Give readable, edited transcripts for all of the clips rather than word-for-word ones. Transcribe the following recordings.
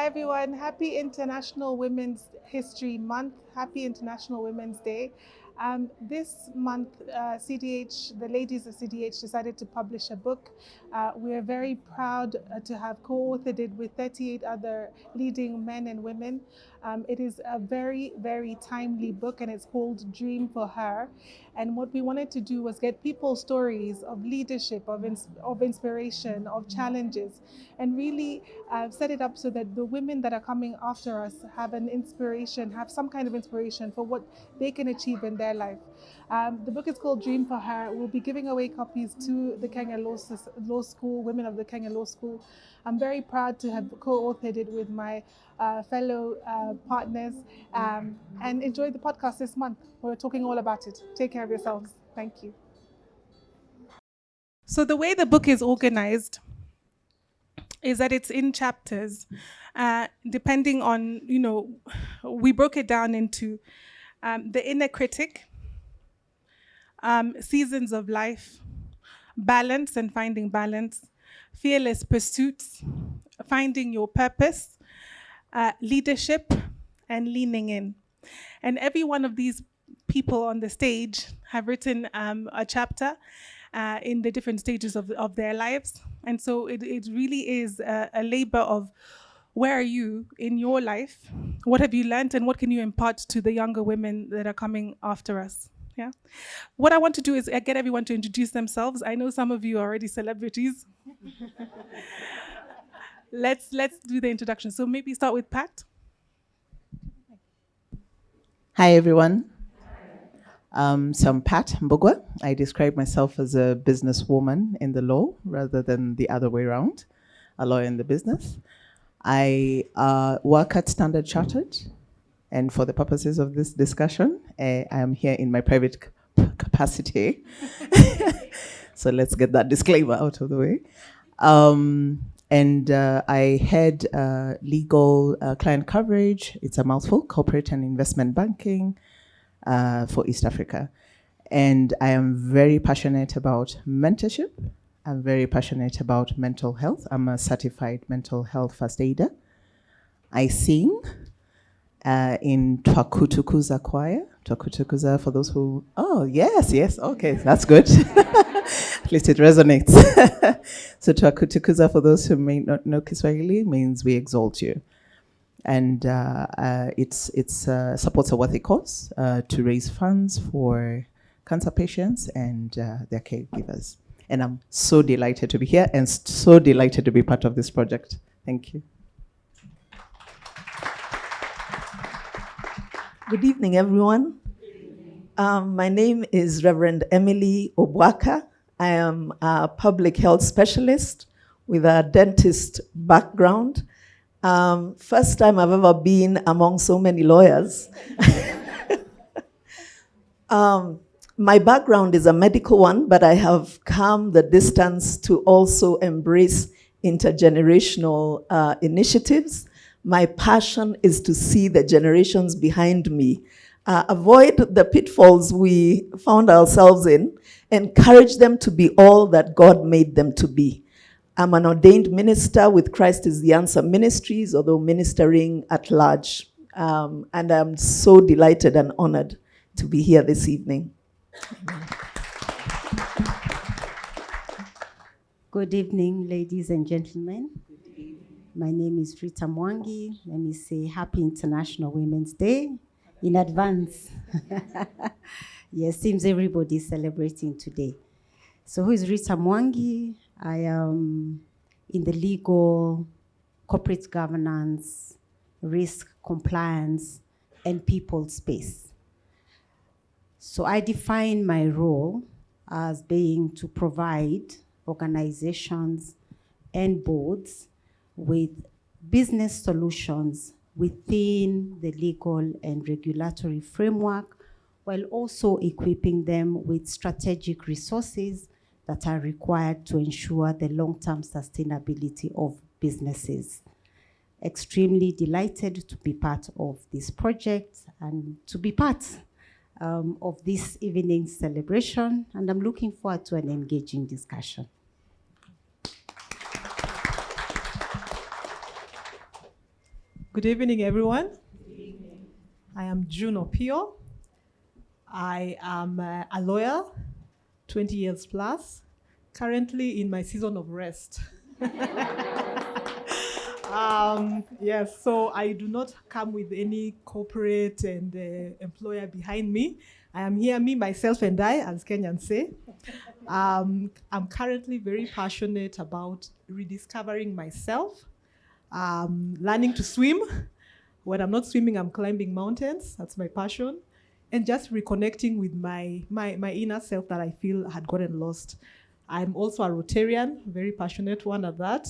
Hi everyone, happy International Women's History Month, happy International Women's Day. This month, CDH, the ladies of CDH decided to publish a book. We are very proud to have co-authored it with 38 other leading men and women. It is a very, very timely book and it's called Dream for Her. And what we wanted to do was get people's stories of leadership, of inspiration, of challenges, and really set it up so that the women that are coming after us have an inspiration, have some kind of inspiration for what they can achieve in their life. The book is called Dream for Her. We'll be giving away copies to the Kenya Law School, women of the Kenya Law School. I'm very proud to have co-authored it with my fellow partners, and enjoy the podcast this month. We're talking all about it. Take care of yourselves. Thank you. So the way the book is organized is that it's in chapters, depending on, we broke it down into the inner critic, seasons of life, balance and finding balance, fearless pursuits, finding your purpose, leadership, and leaning in. And every one of these people on the stage have written a chapter in the different stages of their lives. And so it really is a labor of where are you in your life? What have you learned and what can you impart to the younger women that are coming after us? Yeah. What I want to do is get everyone to introduce themselves. I know some of you are already celebrities. Let's do the introduction. So maybe start with Pat. Hi, everyone. So I'm Pat Mbugwa. I describe myself as a businesswoman in the law rather than the other way around, a lawyer in the business. I work at Standard Chartered, and for the purposes of this discussion, I am here in my private capacity. So let's get that disclaimer out of the way. And I head legal client coverage. It's a mouthful, corporate and investment banking for East Africa. And I am very passionate about mentorship. I'm very passionate about mental health. I'm a certified mental health first aider. I sing in Twakutukuza choir. Twakutukuza, for those who, yes, okay, that's good. At least it resonates. So Twakutukuza, for those who may not know Kiswahili, means we exalt you. And it supports a worthy cause to raise funds for cancer patients and their caregivers. And I'm so delighted to be here and so delighted to be part of this project. Thank you. Good evening, everyone. My name is Reverend Emily Obwaka. I am a public health specialist with a dentist background. First time I've ever been among so many lawyers. My background is a medical one, but I have come the distance to also embrace intergenerational initiatives. My passion is to see the generations behind me avoid the pitfalls we found ourselves in, encourage them to be all that God made them to be. I'm an ordained minister with Christ is the Answer Ministries, although ministering at large. And I'm so delighted and honored to be here this evening. Good evening, ladies and gentlemen. My name is Rita Mwangi. Let me say Happy International Women's Day in advance. Yes, seems everybody's celebrating today. So who is Rita Mwangi? I am in the legal, corporate governance, risk compliance, and people space. So I define my role as being to provide organizations and boards with business solutions within the legal and regulatory framework, while also equipping them with strategic resources that are required to ensure the long-term sustainability of businesses. Extremely delighted to be part of this project and to be part of this evening's celebration, and I'm looking forward to an engaging discussion. Good evening, everyone. I am June Opio. I am a lawyer, 20 years plus, currently in my season of rest. Yes, so I do not come with any corporate and employer behind me. I am here, me, myself, and I, as Kenyans say. I'm currently very passionate about rediscovering myself, learning to swim. When I'm not swimming, I'm climbing mountains. That's my passion. And just reconnecting with my inner self that I feel had gotten lost. I'm also a Rotarian, very passionate one at that.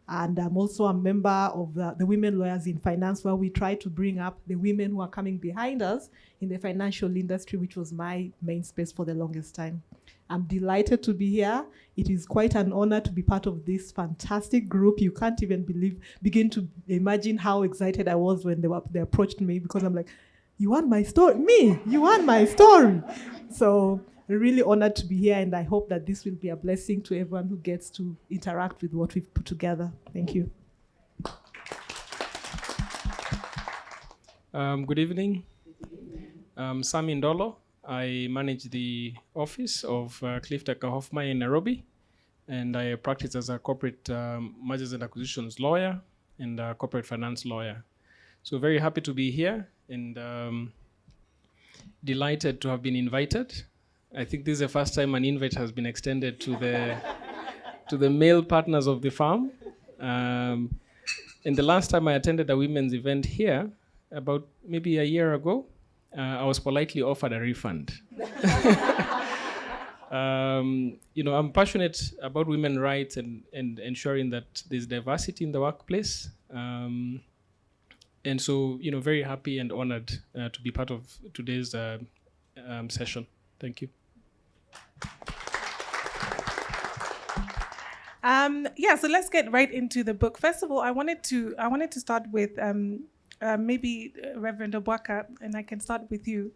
And I'm also a member of the Women Lawyers in Finance, where we try to bring up the women who are coming behind us in the financial industry, which was my main space for the longest time. I'm delighted to be here. It is quite an honor to be part of this fantastic group. You can't even begin to imagine how excited I was when they approached me, because I'm like, you want my story? Me, you want my story? So really honored to be here, and I hope that this will be a blessing to everyone who gets to interact with what we've put together. Thank you. Good evening. I'm Sam Indolo. I manage the office of Cliffe Dekker Hofmeyr in Nairobi, and I practice as a corporate mergers and acquisitions lawyer and a corporate finance lawyer. So very happy to be here, and delighted to have been invited. I think this is the first time an invite has been extended to the male partners of the firm. And the last time I attended a women's event here, about maybe a year ago, I was politely offered a refund. I'm passionate about women's rights and ensuring that there's diversity in the workplace. And so, very happy and honored to be part of today's session. Thank you. So let's get right into the book. First of all, I wanted to start with maybe Reverend Obwaka, and I can start with you.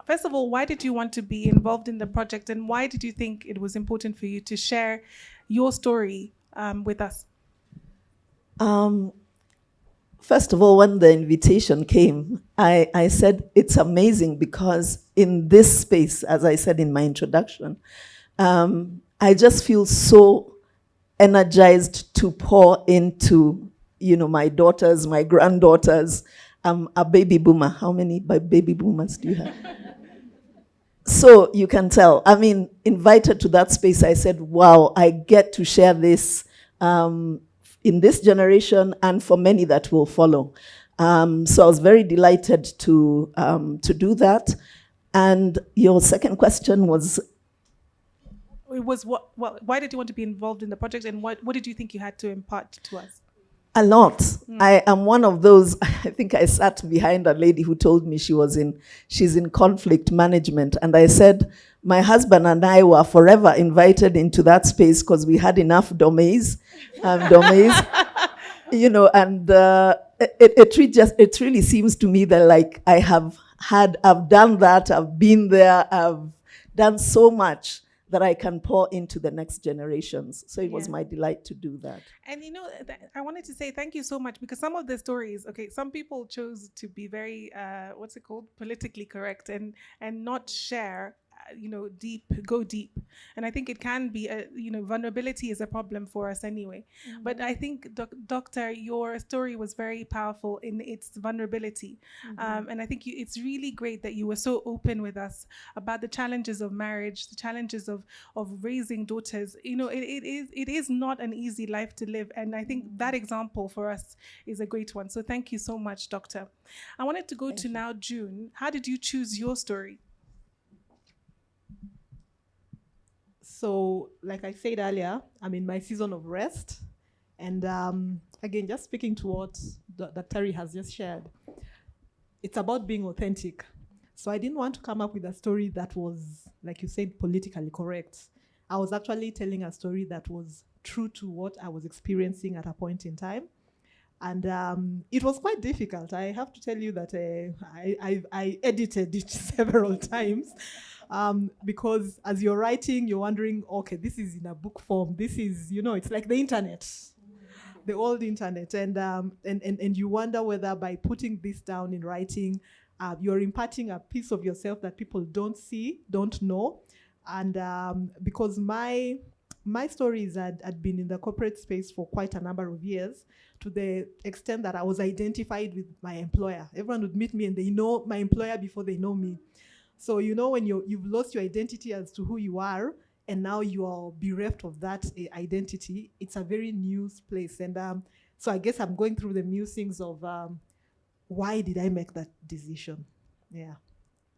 First of all, why did you want to be involved in the project, and why did you think it was important for you to share your story with us? First of all, when the invitation came, I said it's amazing, because in this space, as I said in my introduction, I just feel so energized to pour into, my daughters, my granddaughters. I'm a baby boomer. How many baby boomers do you have? So you can tell. Invited to that space, I said, wow, I get to share this in this generation and for many that will follow. So I was very delighted to do that. And your second question was? It was why did you want to be involved in the project, and what did you think you had to impart to us? A lot. I am one of those. I think I sat behind a lady who told me she's in conflict management, and I said my husband and I were forever invited into that space because we had enough domains, and it really seems to me that like I've done that, I've been there, I've done so much that I can pour into the next generations. So it was my delight to do that. And I wanted to say thank you so much, because some of the stories, some people chose to be very, politically correct and not share, go deep. And I think it can be, vulnerability is a problem for us anyway. Mm-hmm. But I think, Doctor, your story was very powerful in its vulnerability. Mm-hmm. And I think it's really great that you were so open with us about the challenges of marriage, the challenges of raising daughters. It is not an easy life to live. And I think that example for us is a great one. So thank you so much, Doctor. I wanted to go to now June. How did you choose your story? So, like I said earlier, I'm in my season of rest. And again, just speaking to what Dr. has just shared, it's about being authentic. So I didn't want to come up with a story that was, like you said, politically correct. I was actually telling a story that was true to what I was experiencing at a point in time. And it was quite difficult. I have to tell you that I edited it several times. Because as you're writing, you're wondering, okay, this is in a book form. This is, it's like the internet. the old internet, and you wonder whether by putting this down in writing, you're imparting a piece of yourself that people don't see, don't know, and because my stories had been in the corporate space for quite a number of years, to the extent that I was identified with my employer. Everyone would meet me and they know my employer before they know me. So when you've lost your identity as to who you are, and now you are bereft of that identity, it's a very new place. And so I guess I'm going through the musings of why did I make that decision? Yeah.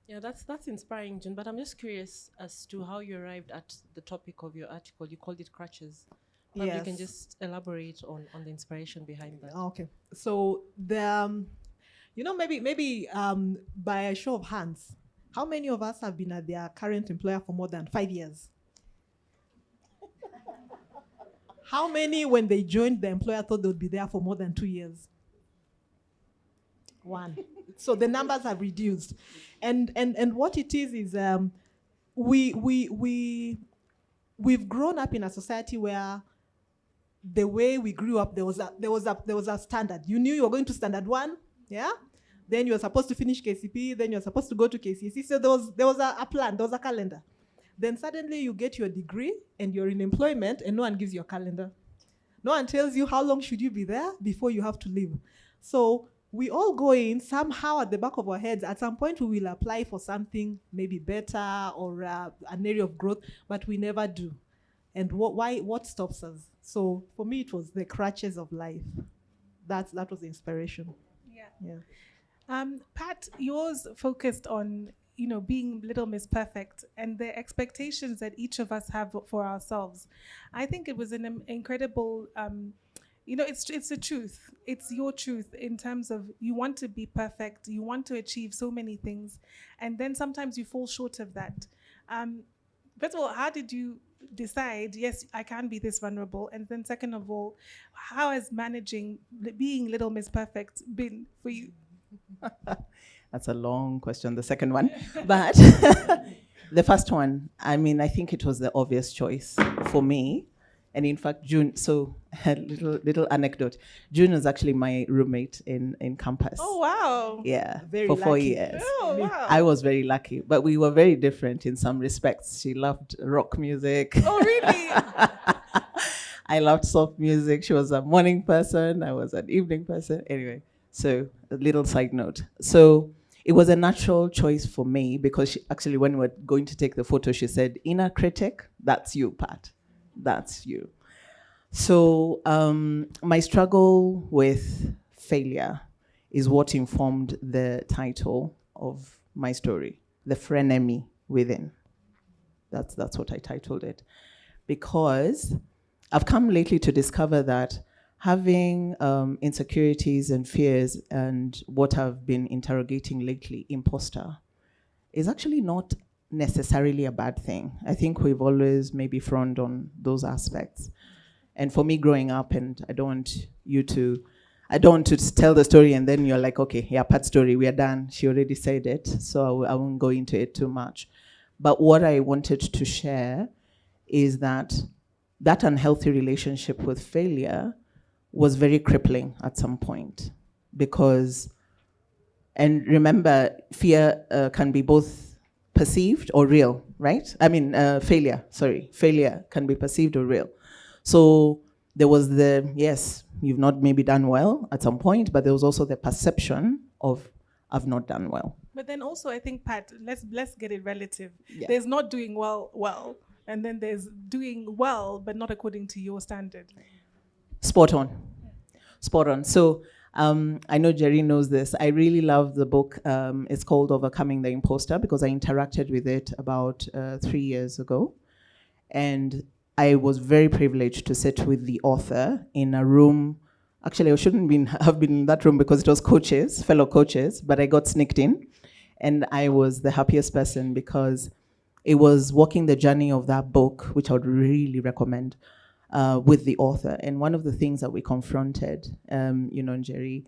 Yeah, that's inspiring, June. But I'm just curious as to how you arrived at the topic of your article. You called it crutches. Maybe you can just elaborate on the inspiration behind that. Okay. So the maybe by a show of hands, how many of us have been at their current employer for more than 5 years? How many, when they joined the employer, thought they would be there for more than 2 years? One. So the numbers have reduced, and what it is we've grown up in a society where the way we grew up, there was a standard. You knew you were going to standard 1, yeah. Then you were supposed to finish KCP. Then you were supposed to go to KCSE. So there was a plan. There was a calendar. Then suddenly you get your degree and you're in employment, and no one gives you a calendar. No one tells you how long should you be there before you have to leave. So we all go in somehow at the back of our heads. At some point, we will apply for something maybe better or an area of growth, but we never do. And what stops us? So for me, it was the crutches of life. That was the inspiration. Yeah. Pat, yours focused on being Little Miss Perfect and the expectations that each of us have for ourselves. I think it was an incredible. It's the truth. It's your truth in terms of you want to be perfect, you want to achieve so many things, and then sometimes you fall short of that. First of all, how did you decide, yes, I can be this vulnerable? And then second of all, how has being Little Miss Perfect been for you? That's a long question, the second one. But the first one, I think it was the obvious choice for me. And in fact, June, so a little anecdote. June was actually my roommate in campus. Oh, wow. Yeah, Very for 4 lucky. years. Oh, wow. I was very lucky, but we were very different in some respects. She loved rock music. Oh, really? I loved soft music. She was a morning person. I was an evening person. Anyway, so a little side note. So it was a natural choice for me because she, actually when we were going to take the photo, she said, inner critic, that's you, Pat. That's you. So my struggle with failure is what informed the title of my story, The Frenemy Within. That's what I titled it. Because I've come lately to discover that having insecurities and fears and what I've been interrogating lately, imposter, is actually not necessarily a bad thing. I think we've always maybe frowned on those aspects. And for me growing up, and I don't want to tell the story and then you're like, okay, yeah, Pat's story, we are done. She already said it, so I won't go into it too much. But what I wanted to share is that unhealthy relationship with failure was very crippling at some point. And remember, fear can be both perceived or real, right? Failure can be perceived or real. So there was yes, you've not maybe done well at some point, but there was also the perception of I've not done well. But then also I think, Pat, let's get it relative. Yeah. There's not doing well, and then there's doing well, but not according to your standard. Spot on. So I know Jerry knows this. I really love the book. It's called Overcoming the Imposter because I interacted with it about 3 years ago. And I was very privileged to sit with the author in a room. Actually, I shouldn't have been in that room because it was fellow coaches, but I got sneaked in. And I was the happiest person because it was walking the journey of that book, which I would really recommend, with the author. And one of the things that we confronted, Jerry,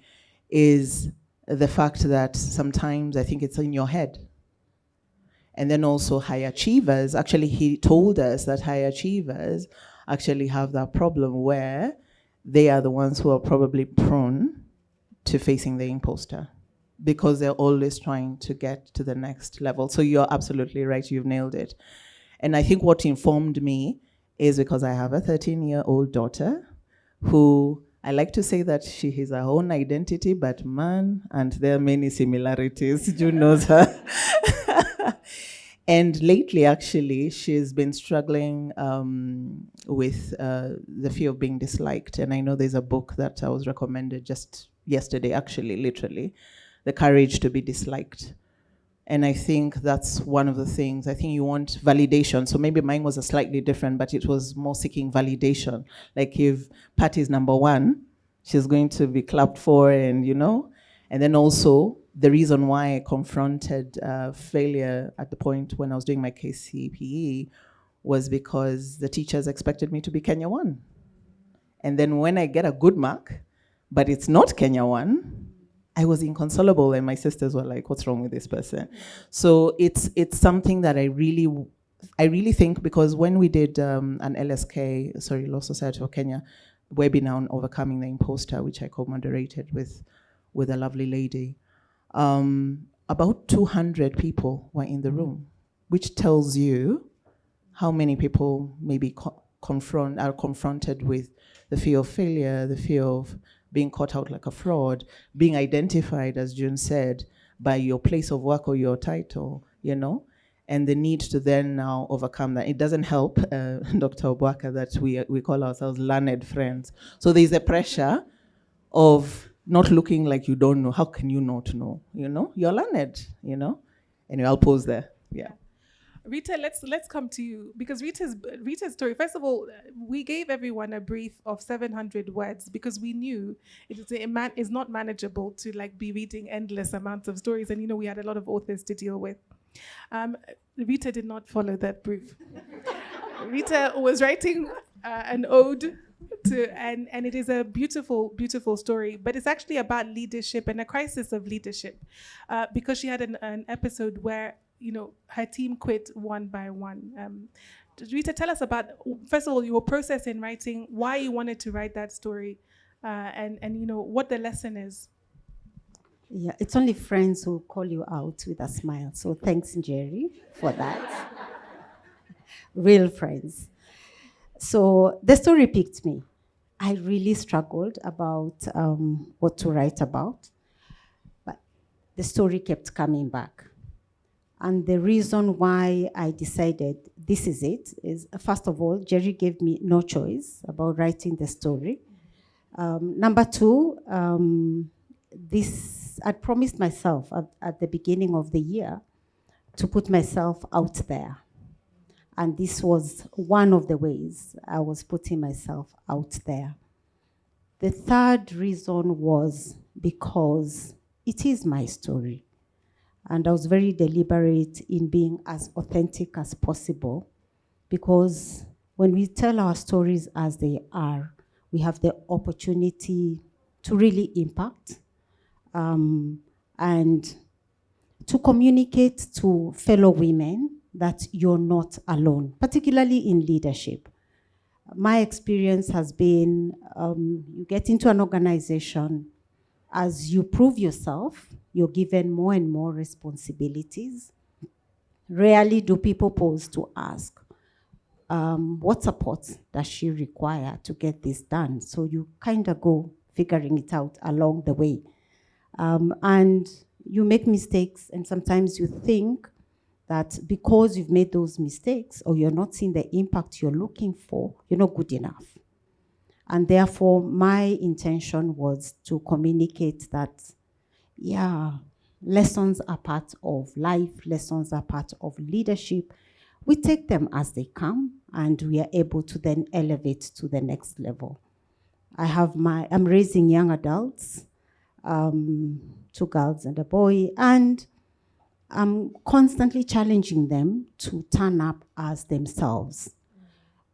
is the fact that sometimes I think it's in your head. And then also high achievers, actually he told us that high achievers actually have that problem where they are the ones who are probably prone to facing the imposter because they're always trying to get to the next level. So you're absolutely right, you've nailed it. And I think what informed me is because I have a 13-year-old daughter who, I like to say that she has her own identity, but man, and there are many similarities. Ju knows her. And lately, actually, she's been struggling with the fear of being disliked. And I know there's a book that I was recommended just yesterday, actually, literally, The Courage to be Disliked. And I think that's one of the things. I think you want validation. So maybe mine was a slightly different, but it was more seeking validation. Like if Patty is number one, she's going to be clapped for, and And then also the reason why I confronted failure at the point when I was doing my KCPE was because the teachers expected me to be Kenya 1. And then when I get a good mark, but it's not Kenya 1, I was inconsolable, and my sisters were like, what's wrong with this person? So it's something that I really think, because when we did an LSK, Law Society of Kenya, webinar on overcoming the imposter, which I co-moderated with a lovely lady, about 200 people were in the room, which tells you how many people maybe are confronted with the fear of failure, the fear of being caught out like a fraud, being identified, as June said, by your place of work or your title, and the need to then now overcome that. It doesn't help, Dr. Obwaka, that we call ourselves learned friends. So there's a pressure of not looking like you don't know. How can you not know? You're learned, Anyway, I'll pause there. Yeah. Rita, let's come to you, because Rita's story. First of all, we gave everyone a brief of 700 words because we knew it's not manageable to be reading endless amounts of stories, and we had a lot of authors to deal with. Rita did not follow that brief. Rita was writing an ode and it is a beautiful, beautiful story, but it's actually about leadership and a crisis of leadership, because she had an episode where her team quit one by one. Rita, tell us about, first of all, your process in writing, why you wanted to write that story, and what the lesson is. Yeah, it's only friends who call you out with a smile. So thanks, Jerry, for that. Real friends. So the story picked me. I really struggled about what to write about, but the story kept coming back. And the reason why I decided this is it is, first of all, Jerry gave me no choice about writing the story. Number two, I'd promised myself at the beginning of the year to put myself out there. And this was one of the ways I was putting myself out there. The third reason was because it is my story. And I was very deliberate in being as authentic as possible, because when we tell our stories as they are, we have the opportunity to really impact and to communicate to fellow women that you're not alone, particularly in leadership. My experience has been, you get into an organization, as you prove yourself, you're given more and more responsibilities. Rarely do people pause to ask, what support does she require to get this done? So you kind of go figuring it out along the way. And you make mistakes, and sometimes you think that because you've made those mistakes or you're not seeing the impact you're looking for, you're not good enough. And therefore, my intention was to communicate that, yeah, lessons are part of life, lessons are part of leadership. We take them as they come, and we are able to then elevate to the next level. I'm raising young adults, 2 girls and a boy, and I'm constantly challenging them to turn up as themselves,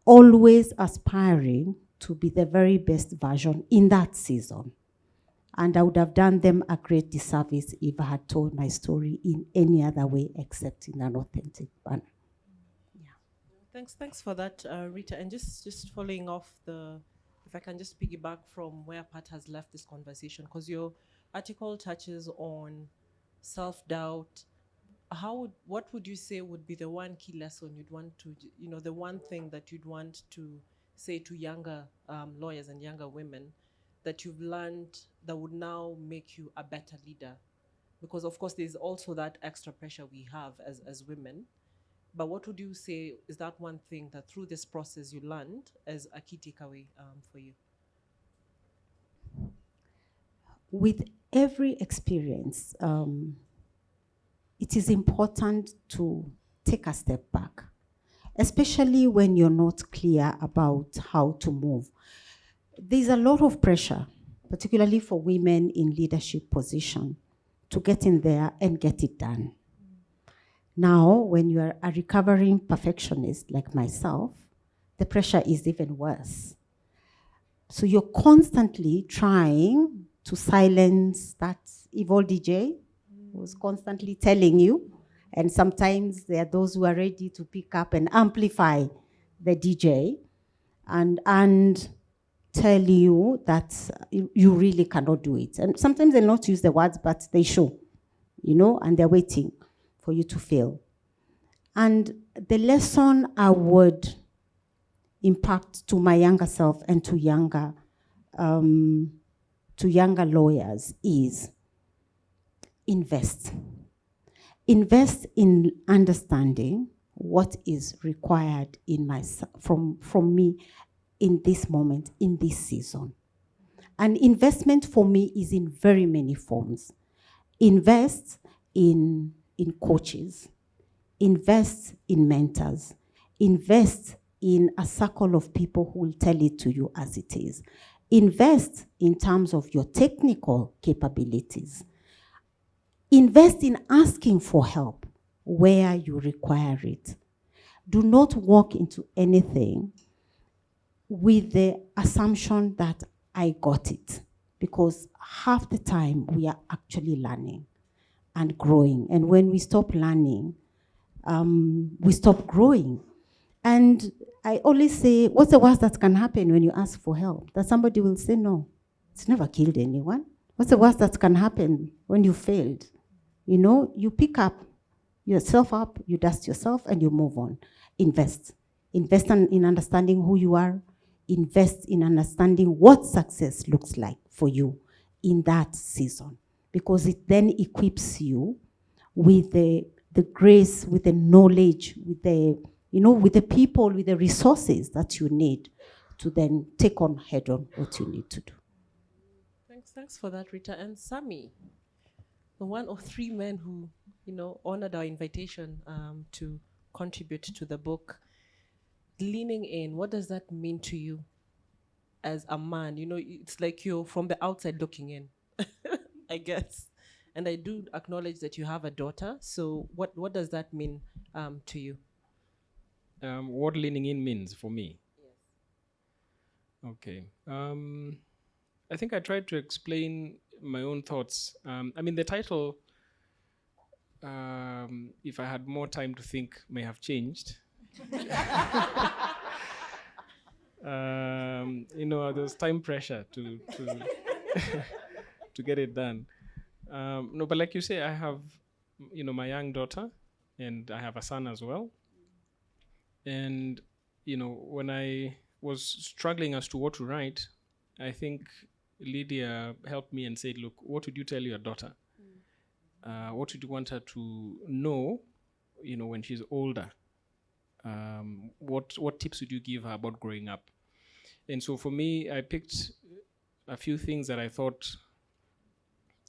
always aspiring to be the very best version in that season. And I would have done them a great disservice if I had told my story in any other way except in an authentic manner. Yeah. Thanks for that, Rita. And just following off the if I can just piggyback from where Pat has left this conversation, because your article touches on self-doubt. What would you say would be the one key lesson you'd want to, the one thing that you'd want to say to younger lawyers and younger women that you've learned that would now make you a better leader? Because of course there's also that extra pressure we have as women. But what would you say is that one thing that through this process you learned as a key takeaway for you? With every experience, it is important to take a step back, especially when you're not clear about how to move. There's a lot of pressure, particularly for women in leadership position, to get in there and get it done. Now, when you are a recovering perfectionist like myself, the pressure is even worse. So you're constantly trying to silence that evil DJ who's constantly telling you, and sometimes there are those who are ready to pick up and amplify the DJ and tell you that you really cannot do it. And sometimes they'll not use the words, but they show, and they're waiting for you to fail. And the lesson I would impact to my younger self and to younger lawyers is invest. Invest in understanding what is required in from me in this moment, in this season. And investment for me is in very many forms. Invest in coaches, invest in mentors, invest in a circle of people who will tell it to you as it is. Invest in terms of your technical capabilities. Invest in asking for help where you require it. Do not walk into anything with the assumption that I got it, because half the time we are actually learning and growing. And when we stop learning, we stop growing. And I always say, what's the worst that can happen when you ask for help? That somebody will say no. It's never killed anyone. What's the worst that can happen when you failed? You pick up yourself up, you dust yourself, and you move on. Invest. Invest in understanding who you are. Invest in understanding what success looks like for you in that season, because it then equips you with the grace, with the knowledge, with the people, with the resources that you need to then take on head on what you need to do. Thanks for that, Rita. And Sami, the one of three men who, honored our invitation to contribute to the book. Leaning in, what does that mean to you as a man? It's like you're from the outside looking in, I guess. And I do acknowledge that you have a daughter. So what does that mean to you? What leaning in means for me? Yes. Okay. I think I tried to explain my own thoughts. The title, if I had more time to think, may have changed. There's time pressure to to get it done. No, but like you say, I have, my young daughter, and I have a son as well. And, when I was struggling as to what to write, I think Lydia helped me and said, look, what would you tell your daughter? What would you want her to know, when she's older? What tips would you give her about growing up? And so for me, I picked a few things that I thought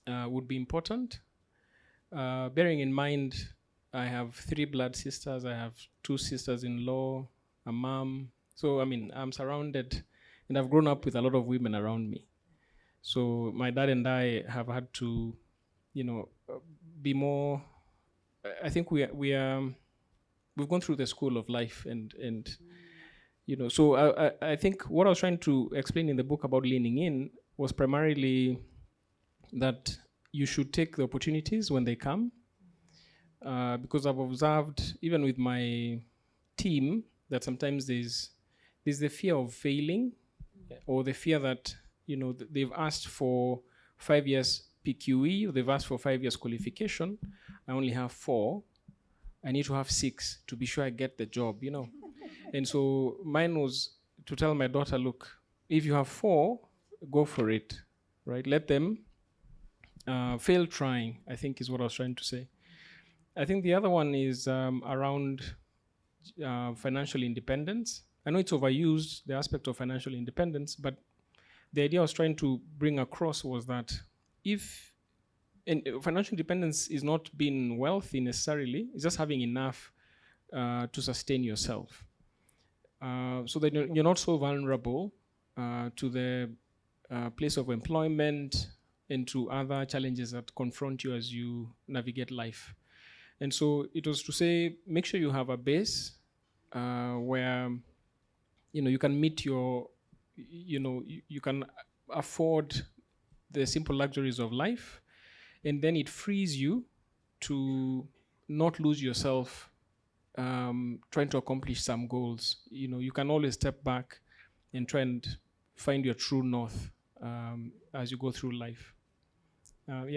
would be important. Bearing in mind, I have 3 blood sisters. I have 2 sisters-in-law, a mom. So, I'm surrounded, and I've grown up with a lot of women around me. So my dad and I have had to, be more. I think we've gone through the school of life, and So I think what I was trying to explain in the book about leaning in was primarily that you should take the opportunities when they come, because I've observed, even with my team, that sometimes there's the fear of failing, or the fear that, they've asked for 5 years PQE, or they've asked for 5 years qualification. I only have 4. I need to have 6 to be sure I get the job, And so mine was to tell my daughter, look, if you have 4, go for it, right? Let them fail trying, I think is what I was trying to say. I think the other one is around financial independence. I know it's overused, the aspect of financial independence, but the idea I was trying to bring across was that financial independence is not being wealthy necessarily, it's just having enough to sustain yourself. So that you're not so vulnerable to the place of employment and to other challenges that confront you as you navigate life. And so it was to say, make sure you have a base where you can meet your, you can afford the simple luxuries of life, and then it frees you to not lose yourself trying to accomplish some goals. You can always step back and try and find your true north as you go through life.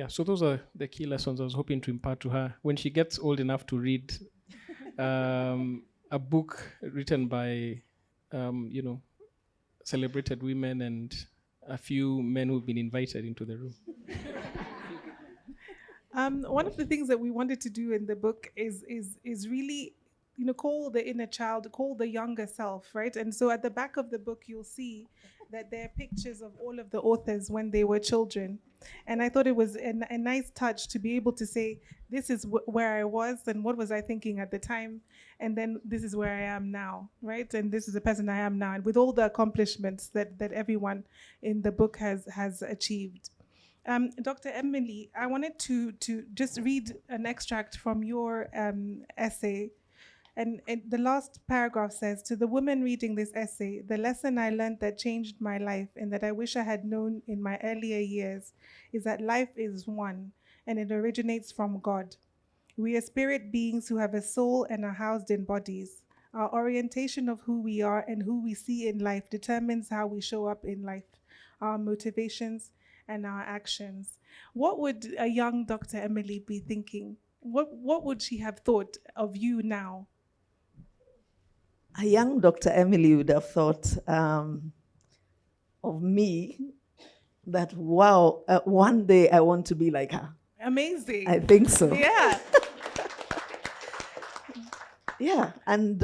So those are the key lessons I was hoping to impart to her when she gets old enough to read a book written by, celebrated women and a few men who've been invited into the room. One of the things that we wanted to do in the book is really, call the inner child, call the younger self, right? And so at the back of the book, you'll see that there are pictures of all of the authors when they were children. And I thought it was a nice touch to be able to say, this is where I was and what was I thinking at the time, and then this is where I am now, right? And this is the person I am now, and with all the accomplishments that everyone in the book has achieved. Dr. Emily, I wanted to just read an extract from your essay. And the last paragraph says, to the woman reading this essay, the lesson I learned that changed my life and that I wish I had known in my earlier years is that life is one and it originates from God. We are spirit beings who have a soul and are housed in bodies. Our orientation of who we are and who we see in life determines how we show up in life, our motivations and our actions. What would a young Dr. Emily be thinking? What would she have thought of you now? A young Dr. Emily would have thought of me that, wow, one day I want to be like her. Amazing. I think so. Yeah. Yeah, and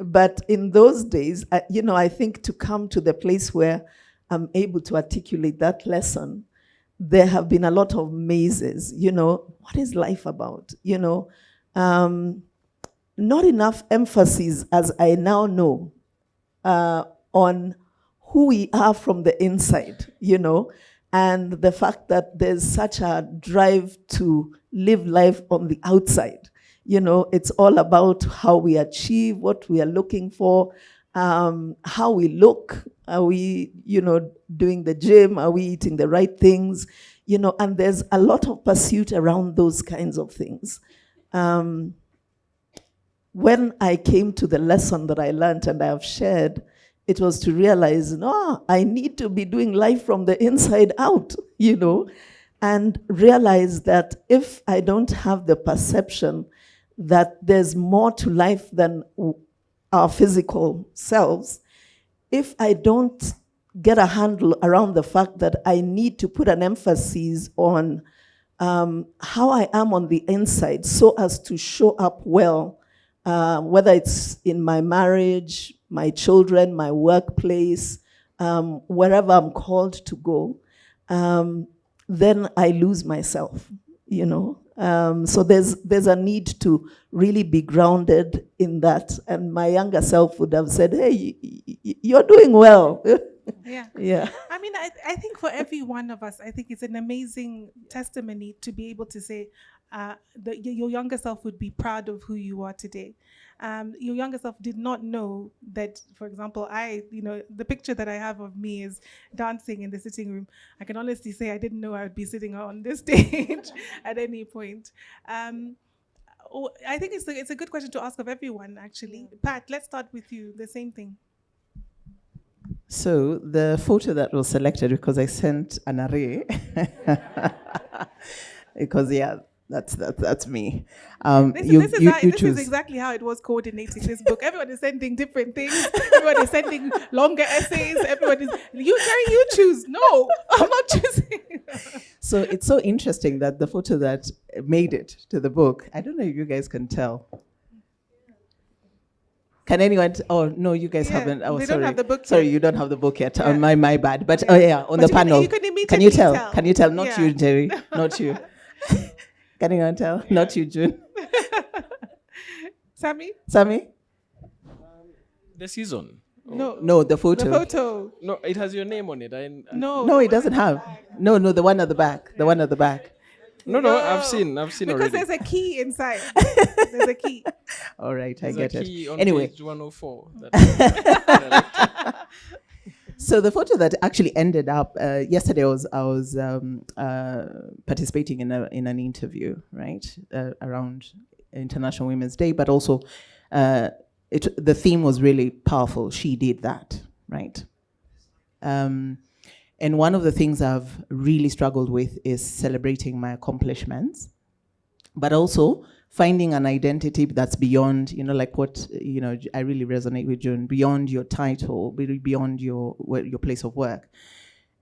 but in those days, I think to come to the place where I'm able to articulate that lesson, there have been a lot of mazes. What is life about? Not enough emphasis, as I now know, on who we are from the inside, and the fact that there's such a drive to live life on the outside. It's all about how we achieve what we are looking for, how we look. Are we, doing the gym? Are we eating the right things? And there's a lot of pursuit around those kinds of things. When I came to the lesson that I learned and I have shared, it was to realize, no, I need to be doing life from the inside out, and realize that if I don't have the perception that there's more to life than our physical selves, if I don't get a handle around the fact that I need to put an emphasis on how I am on the inside so as to show up well, whether it's in my marriage, my children, my workplace, wherever I'm called to go, then I lose myself, So there's a need to really be grounded in that. And my younger self would have said, hey, you're doing well. Yeah. Yeah. I mean, I think for every one of us, I think it's an amazing testimony to be able to say that your younger self would be proud of who you are today. Your younger self did not know that, for example, the picture that I have of me is dancing in the sitting room. I can honestly say I didn't know I would be sitting on this stage at any point. I think it's a good question to ask of everyone, actually. Pat, let's start with you. The same thing. So the photo that was selected, because I sent an array, because that's me. This choose. is exactly how it was coordinating this book. Everyone is sending different things. Everyone is sending longer essays. Everyone is you choose. No, I'm not choosing. So it's so interesting that the photo that made it to the book, I don't know if you guys can tell. Can anyone? Oh no, you guys haven't. Oh, they sorry. don't have the book Sorry, yet. you don't have the book yet. Yeah. My bad. But on But the panel. you can immediately Can you tell? tell. Can you tell? Not Yeah. you, Jerry. Not you. Can anyone tell? Not you, June. Sammy? The season. No, the photo. The photo. No, it has your name on it. No, it doesn't have. No, the one at the back. The one at the back. No, I've seen Because already. there's a key inside. There's a key. All right, There's I get a key it. on Anyway, page 104. so the photo that actually ended up yesterday, I was participating in an interview, right, around International Women's Day, but also the theme was really powerful. She did that, right? And one of the things I've really struggled with is celebrating my accomplishments, but also finding an identity that's beyond, like what, I really resonate with June, beyond your title, beyond your place of work.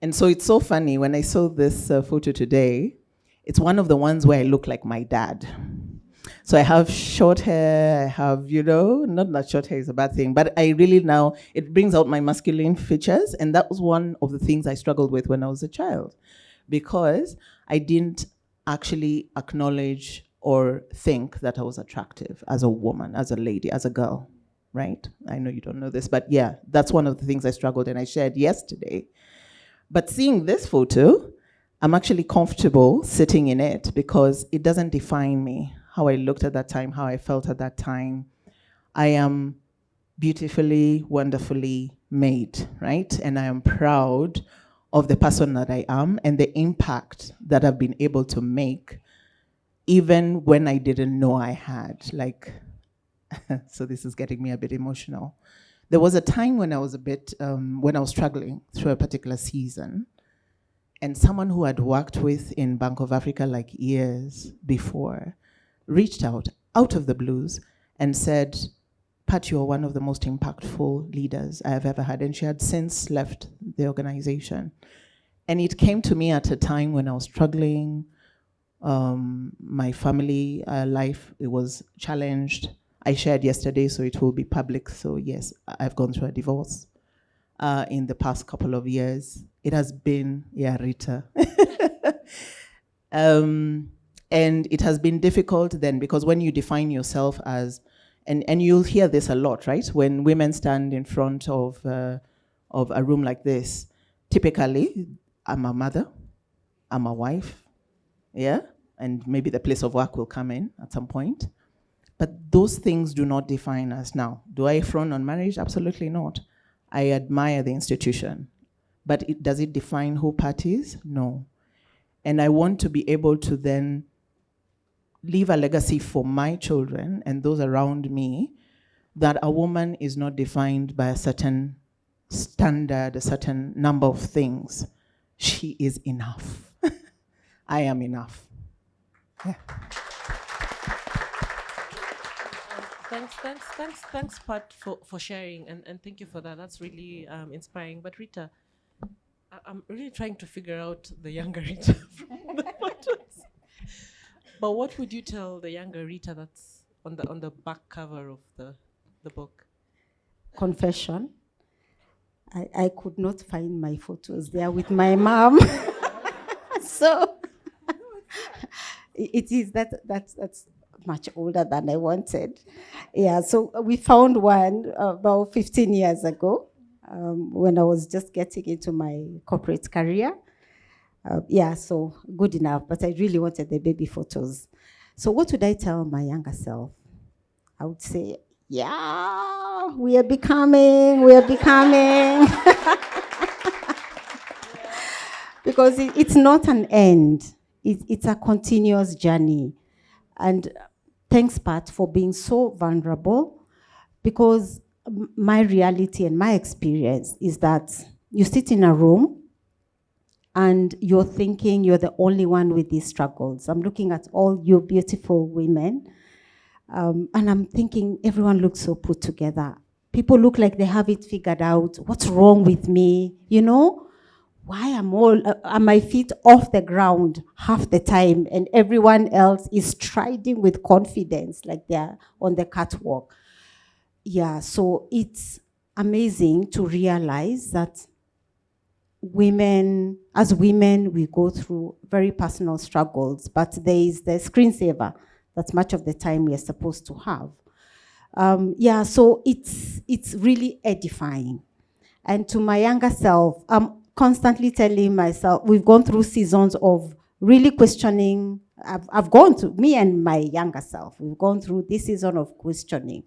And so it's so funny, when I saw this photo today, it's one of the ones where I look like my dad. So I have short hair, I have, not that short hair is a bad thing, but I really now, it brings out my masculine features. And that was one of the things I struggled with when I was a child, because I didn't actually acknowledge or think that I was attractive as a woman, as a lady, as a girl, right? I know you don't know this, but yeah, that's one of the things I struggled and I shared yesterday. But seeing this photo, I'm actually comfortable sitting in it because it doesn't define me, how I looked at that time, how I felt at that time. I am beautifully, wonderfully made, right? And I am proud of the person that I am and the impact that I've been able to make, even when I didn't know I had. So this is getting me a bit emotional. There was a time when I was when I was struggling through a particular season, and someone who I'd worked with in Bank of Africa years before reached out of the blues and said, Pat, you're one of the most impactful leaders I have ever had. And she had since left the organization. And it came to me at a time when I was struggling. My family life, it was challenged. I shared yesterday, so it will be public. So yes, I've gone through a divorce in the past couple of years. It has been, Rita. And it has been difficult then, because when you define yourself as, and you'll hear this a lot, right? When women stand in front of a room like this, typically, I'm a mother, I'm a wife, and maybe the place of work will come in at some point. But those things do not define us now. Do I frown on marriage? Absolutely not. I admire the institution. But does it define who Pat is? No. And I want to be able to then leave a legacy for my children and those around me, that a woman is not defined by a certain standard, a certain number of things. She is enough. I am enough. Yeah. Thanks, Pat, for sharing, and thank you for that. That's really inspiring. But Rita, I'm really trying to figure out the younger Rita from the photos. But what would you tell the younger Rita that's on the back cover of the book? Confession. I could not find my photos there with my mom. So it is that's much older than I wanted. Yeah, so we found one about 15 years ago when I was just getting into my corporate career. So good enough, but I really wanted the baby photos. So what would I tell my younger self? I would say, we are becoming. Because it's not an end. It's a continuous journey. And thanks, Pat, for being so vulnerable, because my reality and my experience is that you sit in a room and you're thinking you're the only one with these struggles. I'm looking at all you beautiful women, and I'm thinking everyone looks so put together. People look like they have it figured out. What's wrong with me? You know? Why are my feet off the ground half the time and everyone else is striding with confidence like they're on the catwalk? Yeah, so it's amazing to realize that as women, we go through very personal struggles, but there is the screensaver that much of the time we are supposed to have. Yeah, so it's really edifying. And to my younger self, I'm constantly telling myself, we've gone through seasons of really questioning. I've gone through, me and my younger self, we've gone through this season of questioning.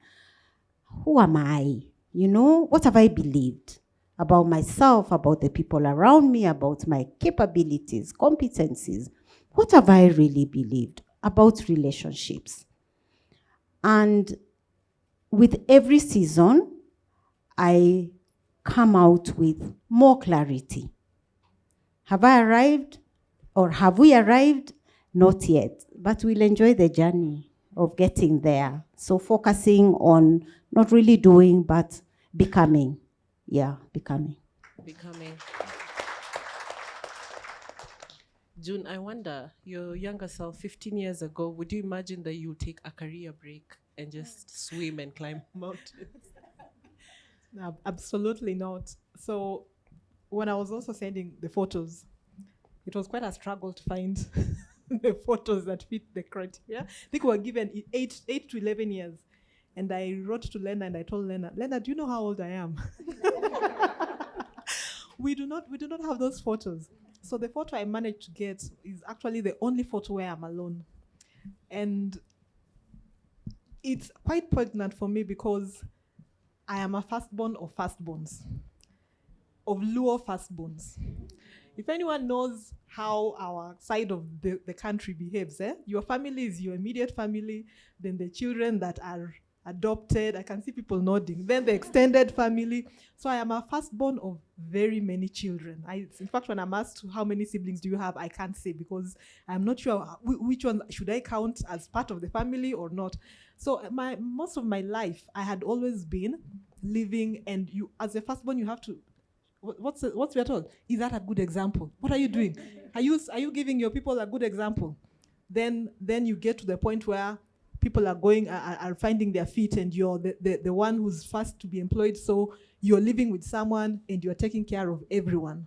Who am I? You know, what have I believed about myself, about the people around me, about my capabilities, competencies? What have I really believed about relationships? And with every season, I come out with more clarity. Have I arrived or have we arrived? Not yet, but we'll enjoy the journey of getting there. So focusing on not really doing, but becoming. Yeah, becoming. Becoming. June, I wonder, your younger self, 15 years ago, would you imagine that you would take a career break and just swim and climb mountains? No, absolutely not. So when I was also sending the photos, it was quite a struggle to find the photos that fit the criteria. I think we were given 8 to 11 years. And I wrote to Lena and I told Lena, do you know how old I am? we do not have those photos. So the photo I managed to get is actually the only photo where I'm alone. And it's quite poignant for me because I am a firstborn of firstborns, of Luo firstborns. If anyone knows how our side of the country behaves, your family is your immediate family, then the children that are adopted, I can see people nodding, then the extended family. So I am a firstborn of very many children. In fact, when I'm asked how many siblings do you have, I can't say because I'm not sure which one should I count as part of the family or not. So most of my life, I had always been living, and you, as a firstborn, you have to, what's we are told? Is that a good example? What are you doing? Are you giving your people a good example? Then you get to the point where people are finding their feet, and you're the one who's first to be employed. So you're living with someone and you're taking care of everyone.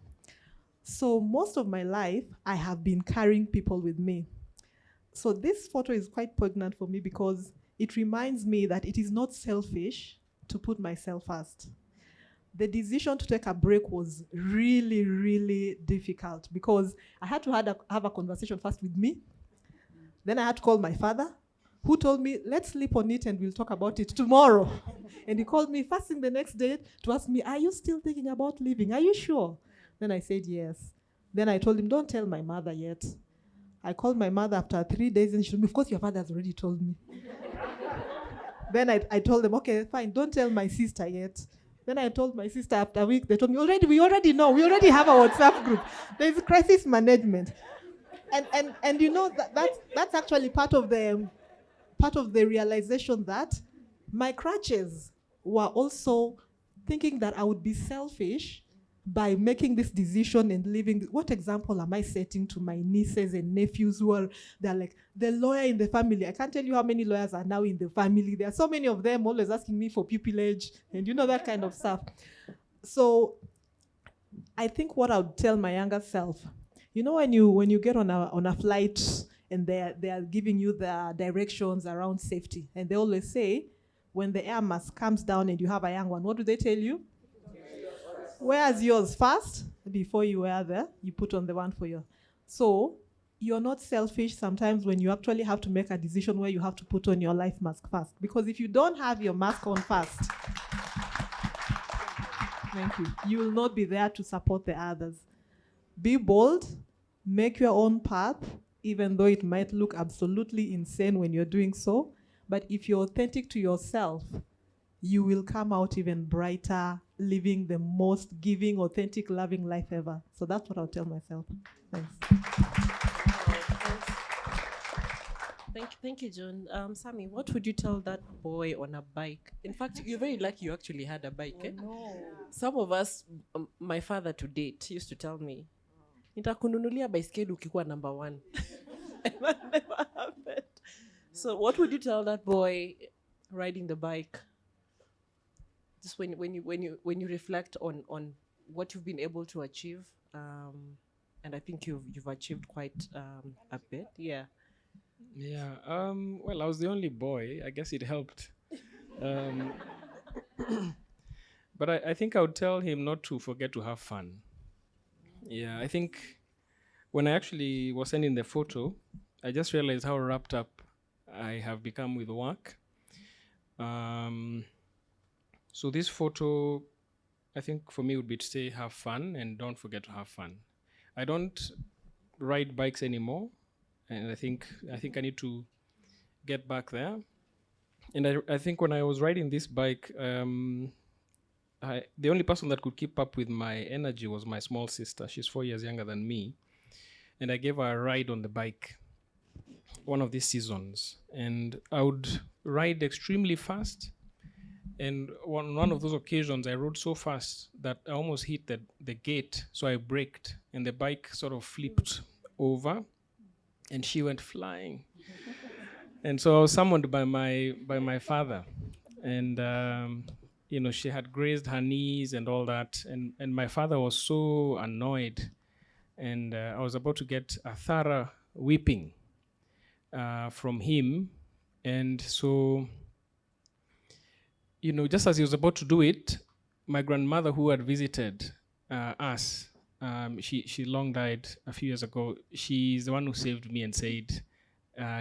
So most of my life, I have been carrying people with me. So this photo is quite poignant for me because it reminds me that it is not selfish to put myself first. The decision to take a break was really, really difficult because I had to have a conversation first with me. Then I had to call my father, who told me, let's sleep on it and we'll talk about it tomorrow. And he called me first thing the next day to ask me, are you still thinking about leaving? Are you sure? Then I said yes. Then I told him, don't tell my mother yet. I called my mother after 3 days and she told me, of course your father has already told me. Then I told them, okay, fine, don't tell my sister yet. Then I told my sister after a week, they told me, we already know, we already have a WhatsApp group. There's crisis management. And you know, that's actually part of the realization that my crutches were also thinking that I would be selfish by making this decision and living. What example am I setting to my nieces and nephews they're like the lawyer in the family? I can't tell you how many lawyers are now in the family. There are so many of them always asking me for pupillage and that kind of stuff. So I think what I would tell my younger self, when you get on a flight and they are giving you the directions around safety, and they always say, when the air mask comes down and you have a young one, what do they tell you? Wears yours first before you you put on the one for you. So you're not selfish sometimes when you actually have to make a decision where you have to put on your life mask first. Because if you don't have your mask on first, thank you, you will not be there to support the others. Be bold, make your own path, even though it might look absolutely insane when you're doing so. But if you're authentic to yourself, you will come out even brighter, living the most giving, authentic, loving life ever. So that's what I'll tell myself. Thanks. Thank you, John. Sammy, what would you tell that boy on a bike? In fact, you're very lucky you actually had a bike. Eh? No. Some of us, my father to date, used to tell me, nitakununulia baiskeli ukikuwa number 1. And that never happened. So what would you tell that boy riding the bike? Just when you reflect on what you've been able to achieve, and I think you've achieved quite a bit. Yeah. Yeah. Well, I was the only boy. I guess it helped. But I think I would tell him not to forget to have fun. Yeah, I think when I actually was sending the photo, I just realized how wrapped up I have become with work. So this photo, I think for me would be to say have fun and don't forget to have fun. I don't ride bikes anymore, and I think I need to get back there. And I think when I was riding this bike, the only person that could keep up with my energy was my small sister. She's 4 years younger than me. And I gave her a ride on the bike one of these seasons. And I would ride extremely fast. And on one of those occasions, I rode so fast that I almost hit the gate. So I braked, and the bike sort of flipped over, and she went flying. And so I was summoned by my father. And she had grazed her knees and all that. And my father was so annoyed. And I was about to get a thorough whipping from him. And so, just as he was about to do it, my grandmother, who had visited us, she long died a few years ago. She's the one who saved me and said,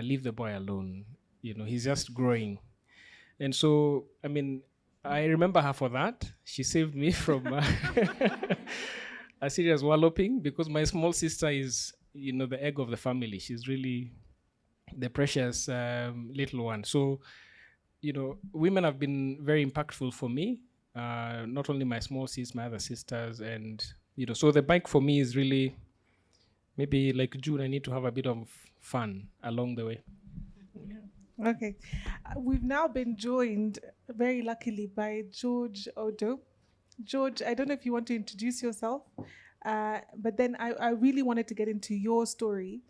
leave the boy alone. He's just growing. And so, I remember her for that. She saved me from a serious walloping, because my small sister is, the egg of the family. She's really the precious little one. So, women have been very impactful for me. Not only my small sis, my other sisters. And, so the bike for me is really, maybe like June, I need to have a bit of fun along the way. Okay. We've now been joined, very luckily, by George Odo. George, I don't know if you want to introduce yourself, but then I really wanted to get into your story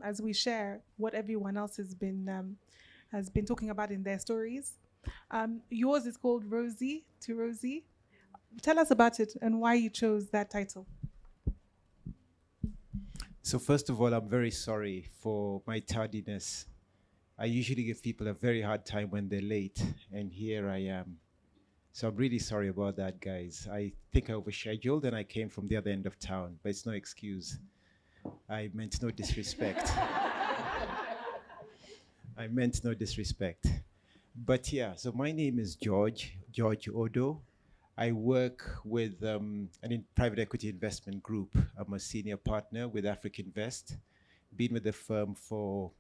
as we share what everyone else has been talking about in their stories. Yours is called Rosie to Rosie. Tell us about it and why you chose that title. So first of all, I'm very sorry for my tardiness. I usually give people a very hard time when they're late, and here I am. So I'm really sorry about that, guys. I think I overscheduled and I came from the other end of town, but it's no excuse. I meant no disrespect. I meant no disrespect. But yeah, so my name is George Odo. I work with private equity investment group. I'm a senior partner with Africa Invest. Been with the firm for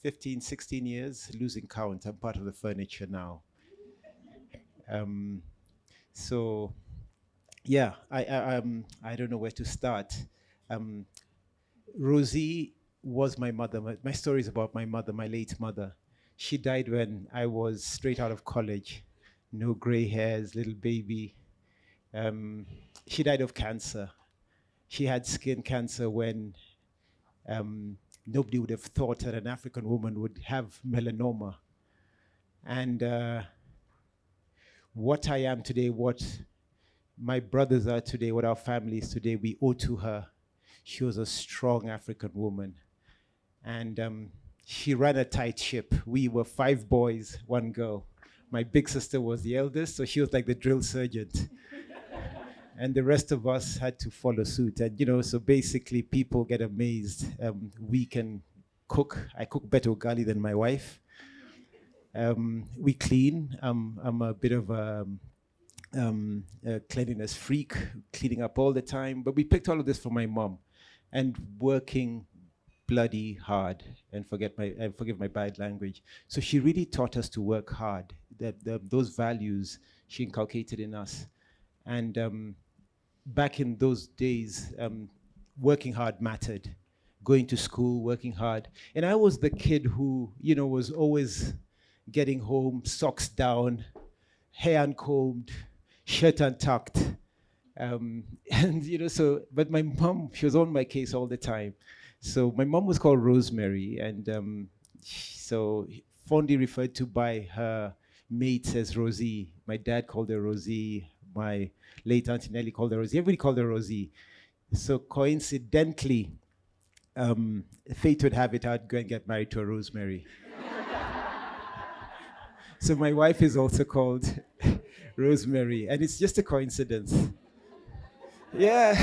15, 16 years, losing count. I'm part of the furniture now. So, yeah, I don't know where to start. Rosie was my mother. My story is about my mother, my late mother. She died when I was straight out of college. No gray hairs, little baby. She died of cancer. She had skin cancer when nobody would have thought that an African woman would have melanoma. And what I am today, what my brothers are today, what our family is today, we owe to her. She was a strong African woman. And she ran a tight ship. We were 5 boys, 1 girl. My big sister was the eldest, so she was like the drill sergeant. And the rest of us had to follow suit. And, so basically people get amazed. We can cook. I cook better ugali than my wife. We clean. I'm a bit of a cleanliness freak, cleaning up all the time. But we picked all of this from my mom. And working bloody hard, and forgive my bad language. So she really taught us to work hard. Those values she inculcated in us. And back in those days, working hard mattered. Going to school, working hard. And I was the kid who, was always getting home, socks down, hair uncombed, shirt untucked. But my mom, she was on my case all the time. So my mom was called Rosemary, and so fondly referred to by her mates as Rosie. My dad called her Rosie. My late Auntie Nellie called her Rosie. Everybody called her Rosie. So coincidentally, fate would have it I'd go and get married to a Rosemary. So my wife is also called Rosemary, and it's just a coincidence. Yeah.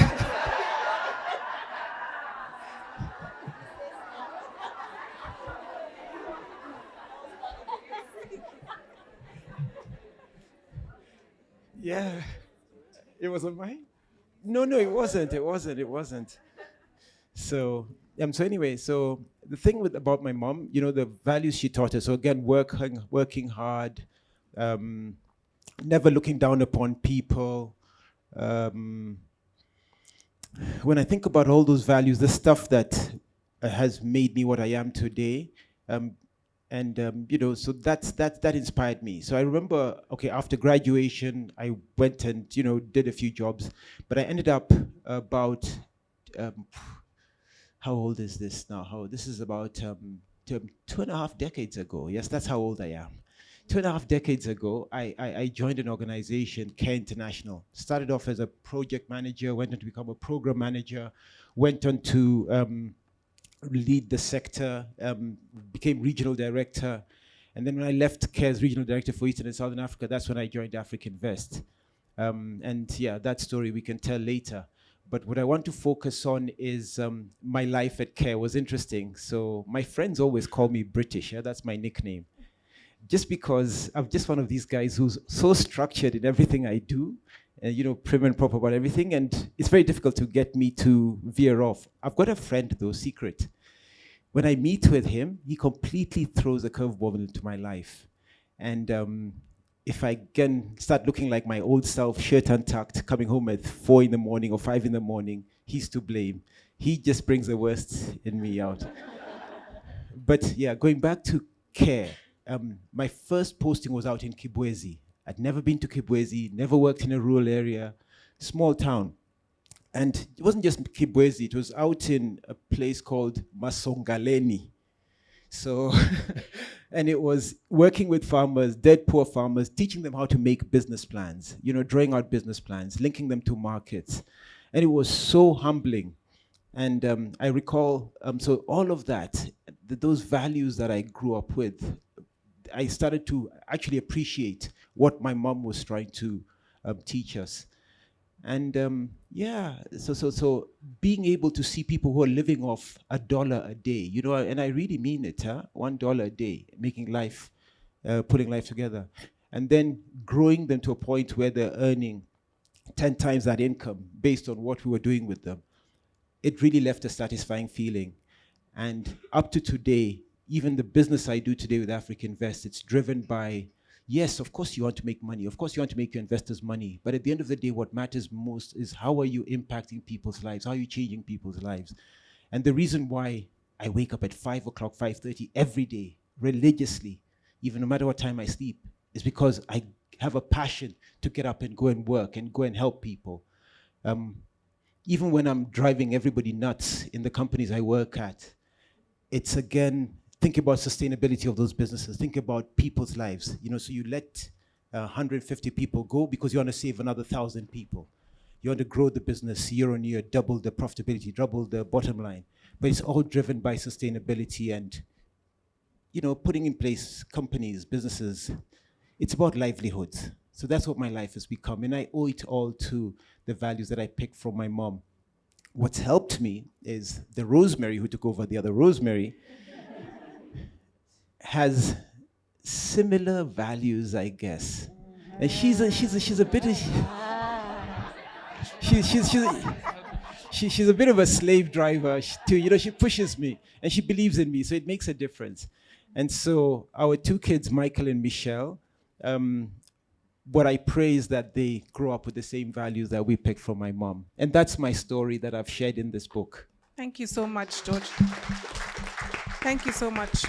Yeah. It wasn't mine? No, it wasn't. So anyway, so the thing about my mom, the values she taught us. So again, working hard, never looking down upon people. When I think about all those values, the stuff that has made me what I am today, so that inspired me. So I remember, after graduation, I went and did a few jobs, but I ended up about how old is this now? This is about 2.5 decades ago. Yes, that's how old I am. 2.5 decades ago, I joined an organization, Care International. Started off as a project manager, went on to become a program manager, went on to lead the sector, became regional director. And then when I left Care as regional director for Eastern and Southern Africa, that's when I joined Africa Invest. That story we can tell later. But what I want to focus on is my life at Care was interesting. So my friends always call me British. Yeah? That's my nickname. Just because I'm just one of these guys who's so structured in everything I do, prim and proper about everything, and it's very difficult to get me to veer off. I've got a friend, though, secret. When I meet with him, he completely throws a curveball into my life. And if I can start looking like my old self, shirt untucked, coming home at 4 in the morning or 5 in the morning, he's to blame. He just brings the worst in me out. But yeah, going back to Care, my first posting was out in Kibwezi. I'd never been to Kibwezi, never worked in a rural area, small town. And it wasn't just Kibwezi, it was out in a place called Masongaleni. So, and it was working with farmers, dead poor farmers, teaching them how to make business plans, drawing out business plans, linking them to markets. And it was so humbling. And I recall, so all of that, those values that I grew up with, I started to actually appreciate what my mom was trying to teach us. And so being able to see people who are living off $1 a day, and I really mean it, $1 a day, making life, putting life together, and then growing them to a point where they're earning 10 times that income based on what we were doing with them. It really left a satisfying feeling. And up to today, even the business I do today with Africa Invest, it's driven by, yes, of course you want to make money. Of course you want to make your investors money. But at the end of the day, what matters most is how are you impacting people's lives? How are you changing people's lives? And the reason why I wake up at 5 o'clock, 5:30 every day, religiously, even no matter what time I sleep, is because I have a passion to get up and go and work and go and help people. Even when I'm driving everybody nuts in the companies I work at, it's again, think about sustainability of those businesses. Think about people's lives. So you let 150 people go because you want to save another 1,000 people. You want to grow the business year on year, double the profitability, double the bottom line. But it's all driven by sustainability and, putting in place companies, businesses. It's about livelihoods. So that's what my life has become. And I owe it all to the values that I picked from my mom. What's helped me is the Rosemary who took over, the other Rosemary, has similar values, I guess. And she's a bit of, she's a bit of a slave driver too. She pushes me and she believes in me, so it makes a difference. And so our two kids, Michael and Michelle, what I pray is that they grow up with the same values that we picked from my mom. And that's my story that I've shared in this book. Thank you so much, George. Thank you so much.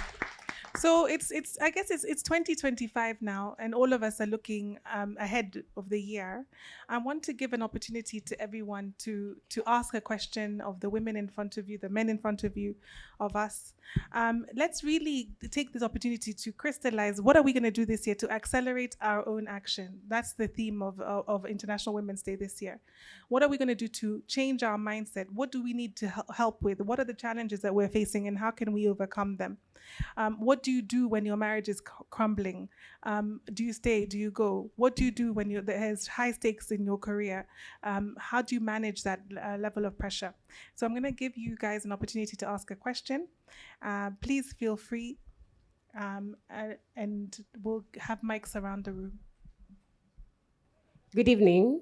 So I guess it's 2025 now, and all of us are looking ahead of the year. I want to give an opportunity to everyone to ask a question of the women in front of you, the men in front of you, of us. Let's really take this opportunity to crystallize what are we going to do this year to accelerate our own action. That's the theme of International Women's Day this year. What are we going to do to change our mindset? What do we need to help with? What are the challenges that we're facing, and how can we overcome them? What do you do when your marriage is crumbling? Do you stay? Do you go? What do you do when there's high stakes in your career? How do you manage that level of pressure? So I'm going to give you guys an opportunity to ask a question. Please feel free, and we'll have mics around the room. Good evening.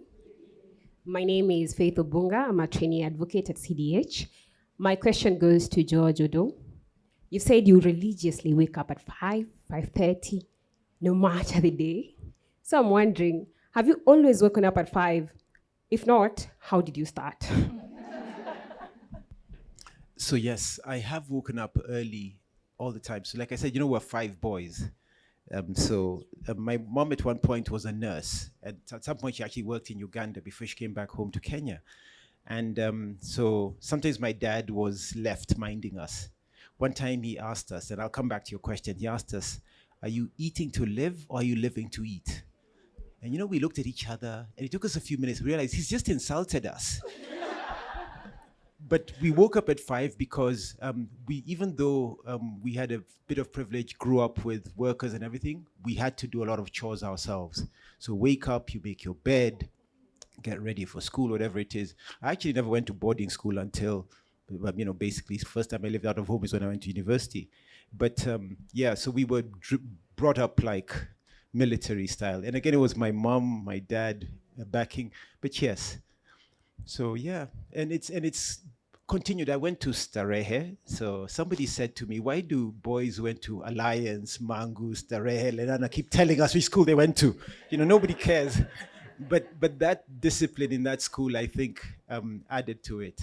My name is Faith Obunga. I'm a trainee advocate at CDH. My question goes to George Odo. You said you religiously wake up at 5:30, no matter the day. So I'm wondering, have you always woken up at 5? If not, how did you start? So yes, I have woken up early all the time. So like I said, we're 5 boys. My mom at one point was a nurse. And at some point she actually worked in Uganda before she came back home to Kenya. And so sometimes my dad was left minding us. One time he asked us, and I'll come back to your question, he asked us, are you eating to live or are you living to eat? And we looked at each other, and it took us a few minutes to realize he's just insulted us. But we woke up at 5 because even though we had a bit of privilege, grew up with workers and everything, we had to do a lot of chores ourselves. So wake up, you make your bed, get ready for school, whatever it is. I actually never went to boarding school until, basically the first time I lived out of home is when I went to university. But so we were brought up like military style. And again, it was my mom, my dad backing, but yes. So yeah, and it's continued. I went to Starehe. So somebody said to me, why do boys went to Alliance, Mangu, Starehe, Lenana keep telling us which school they went to? Nobody cares. But that discipline in that school, I think, added to it.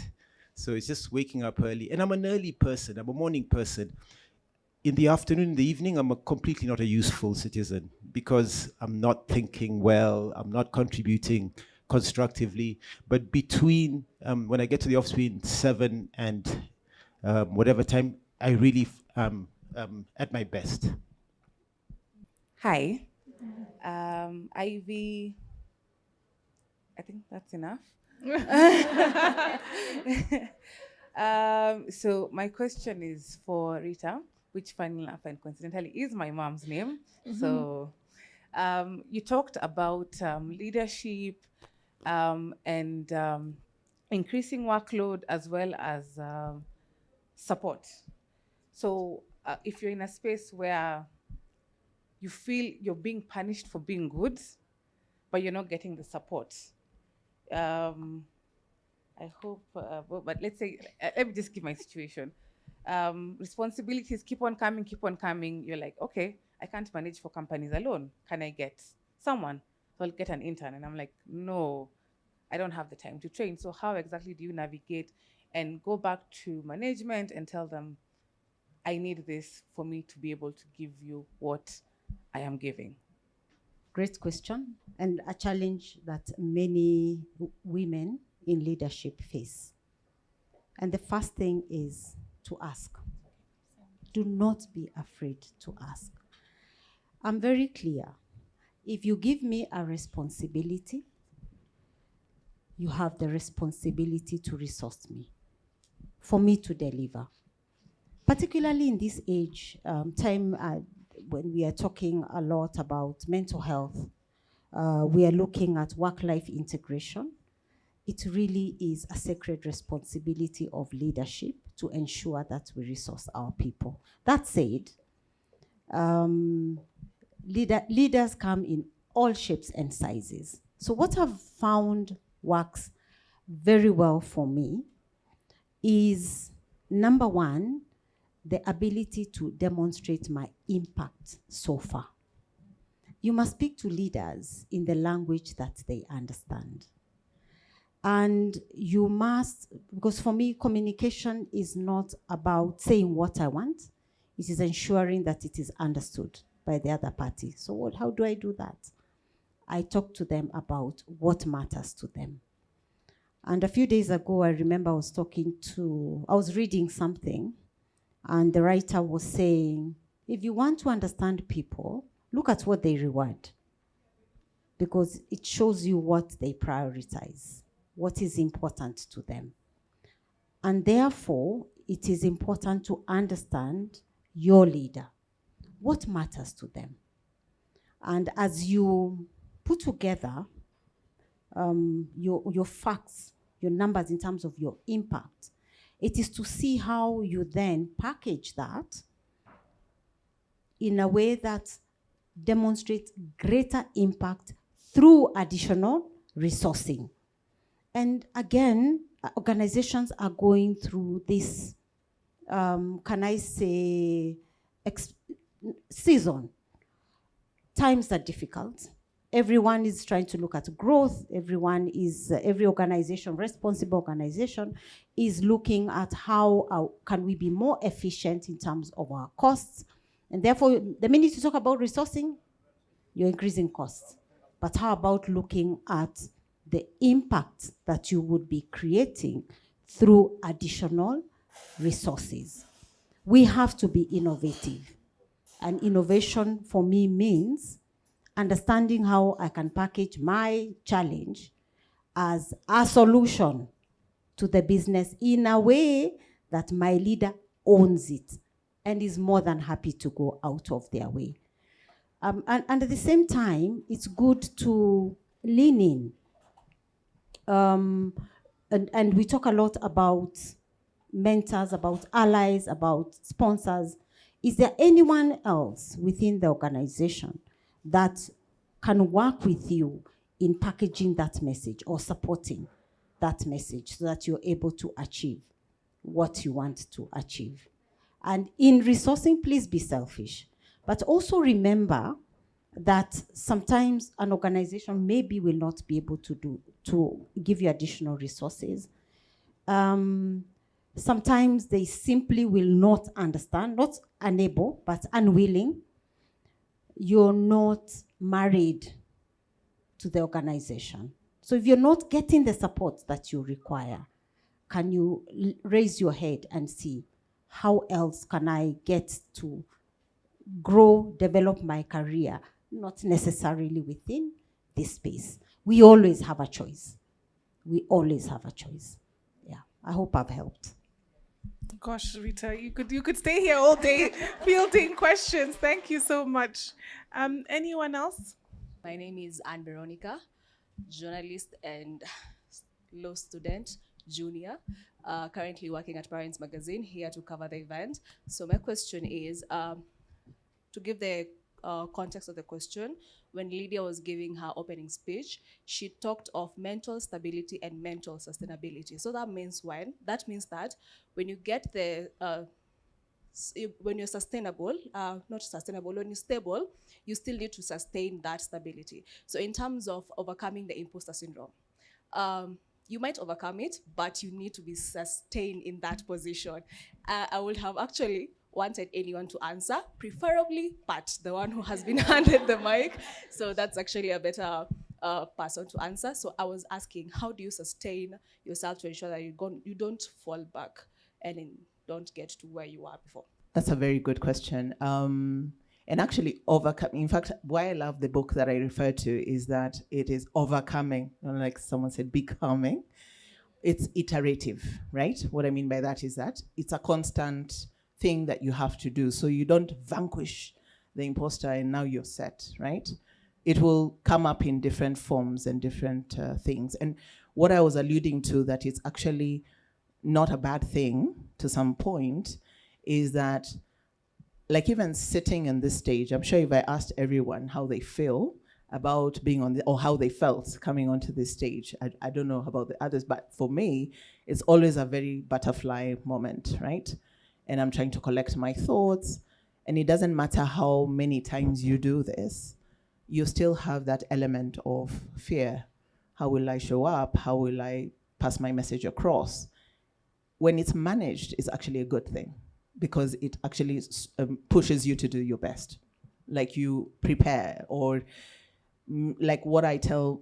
So it's just waking up early. And I'm an early person. I'm a morning person. In the afternoon, in the evening, I'm completely not a useful citizen because I'm not thinking well, I'm not contributing constructively. But between, when I get to the office between 7 and whatever time, I really am at my best. Hi. Ivy, I think that's enough. So my question is for Rita, which funny enough and coincidentally is my mom's name. Mm-hmm. So you talked about leadership and increasing workload as well as support. So if you're in a space where you feel you're being punished for being good, but you're not getting the support, I hope, but let's say, let me just give my situation. Responsibilities keep on coming. You're like, okay, I can't manage 4 companies alone. Can I get someone? So I'll get an intern. And I'm like, no, I don't have the time to train. So how exactly do you navigate and go back to management and tell them, I need this for me to be able to give you what I am giving? Great question, and a challenge that many women in leadership face. And the first thing is to ask. Do not be afraid to ask. I'm very clear. If you give me a responsibility, you have the responsibility to resource me, for me to deliver. Particularly in this age, when we are talking a lot about mental health, we are looking at work-life integration. It really is a sacred responsibility of leadership to ensure that we resource our people. That said, leaders come in all shapes and sizes. So what I've found works very well for me is, number one, the ability to demonstrate my impact so far. You must speak to leaders in the language that they understand. And you must, because for me, communication is not about saying what I want. It is ensuring that it is understood by the other party. So how do I do that? I talk to them about what matters to them. And a few days ago, I remember I was reading something, and the writer was saying, if you want to understand people, look at what they reward, because it shows you what they prioritize, what is important to them. And therefore, it is important to understand your leader, what matters to them. And as you put together your facts, your numbers in terms of your impact, it is to see how you then package that in a way that demonstrates greater impact through additional resourcing. And again, organizations are going through this, can I say, season. Times are difficult. Everyone is trying to look at growth. Every organization, responsible organization, is looking at how can we be more efficient in terms of our costs. And therefore, the minute you talk about resourcing, you're increasing costs. But how about looking at the impact that you would be creating through additional resources? We have to be innovative. And innovation for me means understanding how I can package my challenge as a solution to the business in a way that my leader owns it and is more than happy to go out of their way. And at the same time, it's good to lean in. And we talk a lot about mentors, about allies, about sponsors. Is there anyone else within the organization that can work with you in packaging that message or supporting that message so that you're able to achieve what you want to achieve? And in resourcing, please be selfish. But also remember that sometimes an organization maybe will not be able to give you additional resources. Sometimes they simply will not understand, not unable, but unwilling. You're not married to the organization. So if you're not getting the support that you require, can you raise your head and see, how else can I get to grow, develop my career, not necessarily within this space? We always have a choice. We always have a choice. Yeah, I hope I've helped. Gosh, Rita, you could stay here all day fielding questions. Thank you so much. Anyone else? My name is Anne Veronica, journalist and law student, junior, currently working at Parents Magazine, here to cover the event. So my question is, to give the context of the question, when Lydia was giving her opening speech, she talked of mental stability and mental sustainability. So that means that when you get the, when you're sustainable, not sustainable, when you're stable, you still need to sustain that stability. So in terms of overcoming the imposter syndrome, you might overcome it, but you need to be sustained in that position. I would have actually wanted anyone to answer, preferably Pat, the one who has been handed the mic. So that's actually a better person to answer. So I was asking, how do you sustain yourself to ensure that you don't fall back and don't get to where you were before? That's a very good question. And actually overcoming, in fact, why I love the book that I refer to is that it is overcoming, like someone said, becoming. It's iterative, right? What I mean by that is that it's a constant thing that you have to do. So you don't vanquish the imposter and now you're set, right? It will come up in different forms and different things. And what I was alluding to, that it's actually not a bad thing to some point, is that, like, even sitting in this stage, I'm sure if I asked everyone how they feel about being on or how they felt coming onto this stage. I don't know about the others, but for me, it's always a very butterfly moment, right? And I'm trying to collect my thoughts. And it doesn't matter how many times you do this, you still have that element of fear. How will I show up? How will I pass my message across? When it's managed, it's actually a good thing because it actually pushes you to do your best. Like you prepare, or like what I tell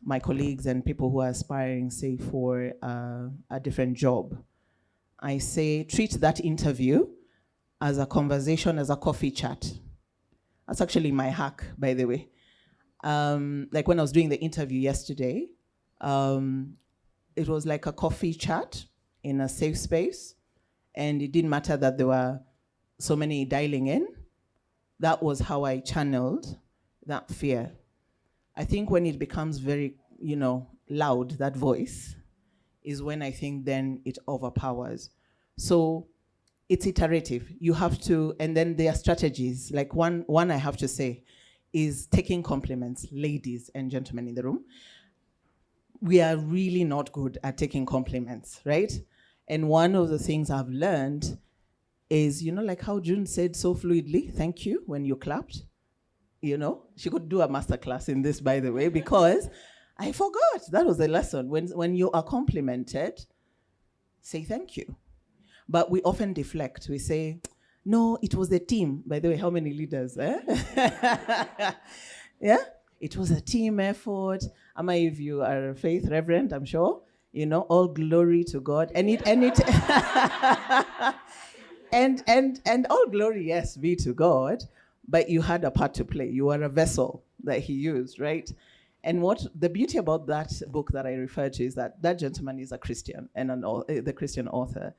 my colleagues and people who are aspiring, say, for a different job. I say, treat that interview as a conversation, as a coffee chat. That's actually my hack, by the way. Like when I was doing the interview yesterday, it was like a coffee chat in a safe space, and it didn't matter that there were so many dialing in. That was how I channeled that fear. I think when it becomes very, loud, that voice, is when I think then it overpowers. So it's iterative. You have to, and then there are strategies. Like one I have to say is taking compliments, ladies and gentlemen in the room. We are really not good at taking compliments, right? And one of the things I've learned is, like how June said so fluidly, thank you, when you clapped. She could do a masterclass in this, by the way, because I forgot. That was a lesson. When you are complimented, say thank you. But we often deflect. We say, no, it was the team. By the way, how many leaders? Yeah? It was a team effort. Ama, if you are a faith reverend, I'm sure, all glory to God. And all glory, yes, be to God. But you had a part to play. You were a vessel that he used, right? And what the beauty about that book that I referred to is that gentleman is a Christian and the Christian author.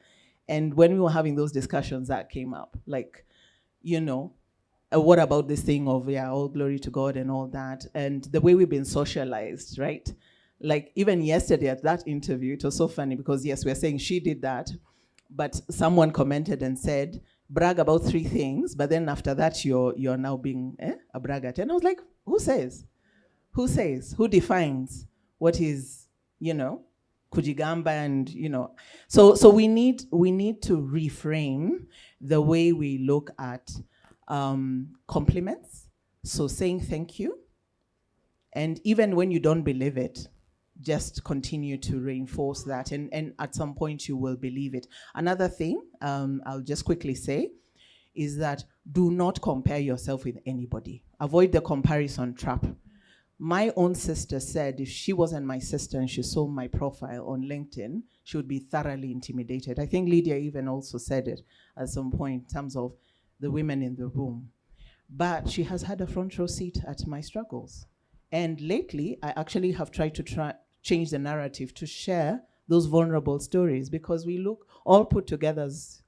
And when we were having those discussions, that came up. Like, what about this thing of, all glory to God and all that? And the way we've been socialized, right? Like, even yesterday at that interview, it was so funny because, yes, we're saying she did that, but someone commented and said, brag about 3 things, but then after that, you're now being a braggart. And I was like, who says? Who says? Who defines what is, kujigamba and, So we need to reframe the way we look at compliments. So saying thank you. And even when you don't believe it, just continue to reinforce that. And at some point you will believe it. Another thing I'll just quickly say is that do not compare yourself with anybody. Avoid the comparison trap. My own sister said if she wasn't my sister and she saw my profile on LinkedIn, she would be thoroughly intimidated. I think Lydia even also said it at some point in terms of the women in the room. But she has had a front row seat at my struggles. And lately, I actually have tried to change the narrative to share those vulnerable stories because we look all put together, as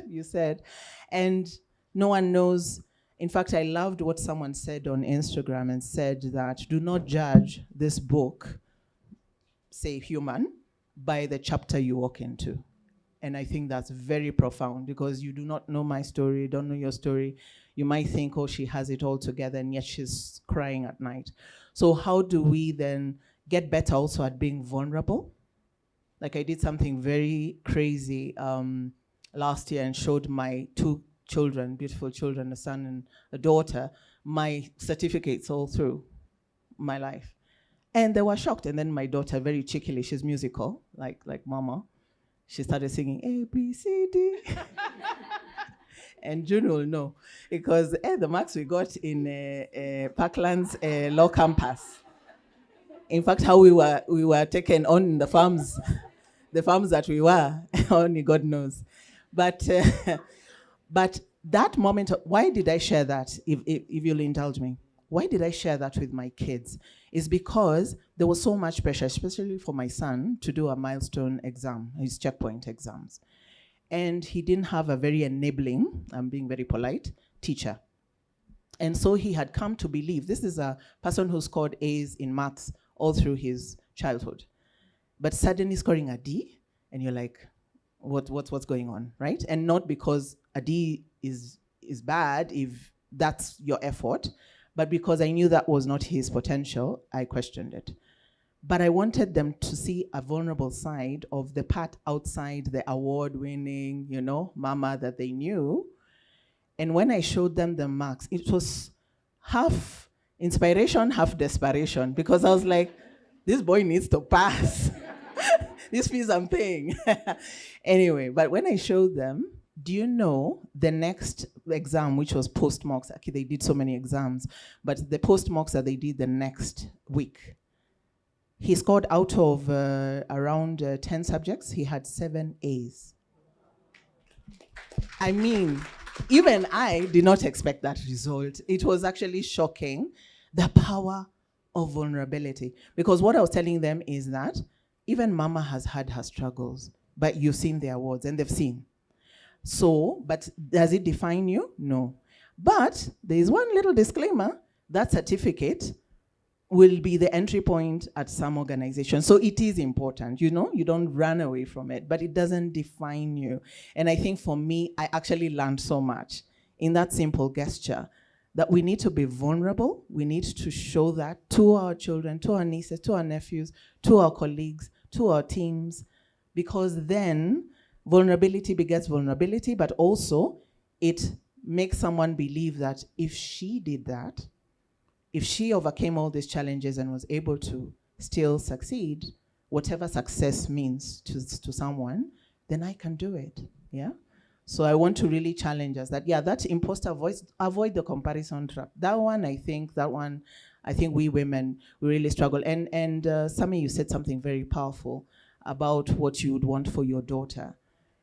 you said, and no one knows. In fact, I loved what someone said on Instagram and said that do not judge this book, say human, by the chapter you walk into. And I think that's very profound because you do not know my story, don't know your story. You might think, oh, she has it all together, and yet she's crying at night. So how do we then get better also at being vulnerable? Like I did something very crazy last year and showed my 2 children, beautiful children, a son and a daughter, my certificates all through my life. And they were shocked. And then my daughter, very cheekily, she's musical, like mama, she started singing A, B, C, D. And June will know, because the marks we got in Parkland's law campus. In fact, how we were taken on the farms that we were, only God knows. But that moment, why did I share that, if you'll indulge me? Why did I share that with my kids? Is because there was so much pressure, especially for my son, to do a milestone exam, his checkpoint exams. And he didn't have a very enabling, I'm being very polite, teacher. And so he had come to believe, this is a person who scored A's in maths all through his childhood. But suddenly scoring a D, and you're like, what's going on, right? And not because a D is bad if that's your effort, But because I knew that was not his potential, I questioned it. But I wanted them to see a vulnerable side of the part outside the award-winning, mama that they knew. And when I showed them the marks, it was half inspiration, half desperation, because I was like, this boy needs to pass. This fees I'm paying. Anyway, but when I showed them, do you know the next exam, which was post-mocks, actually they did so many exams, but the post-mocks that they did the next week, he scored out of around 10 subjects, he had 7 A's. I mean, even I did not expect that result. It was actually shocking, the power of vulnerability. Because what I was telling them is that even mama has had her struggles, but you've seen the awards and they've seen. So, but does it define you? No. But there is one little disclaimer, that certificate will be the entry point at some organization. So it is important, you don't run away from it, but it doesn't define you. And I think for me, I actually learned so much in that simple gesture, that we need to be vulnerable. We need to show that to our children, to our nieces, to our nephews, to our colleagues, to our teams, because then vulnerability begets vulnerability, but also it makes someone believe that if she did that, if she overcame all these challenges and was able to still succeed, whatever success means to someone, then I can do it, yeah? So I want to really challenge us that, that imposter voice, avoid the comparison trap. That one, I think we women, we really struggle. And Sami, you said something very powerful about what you would want for your daughter.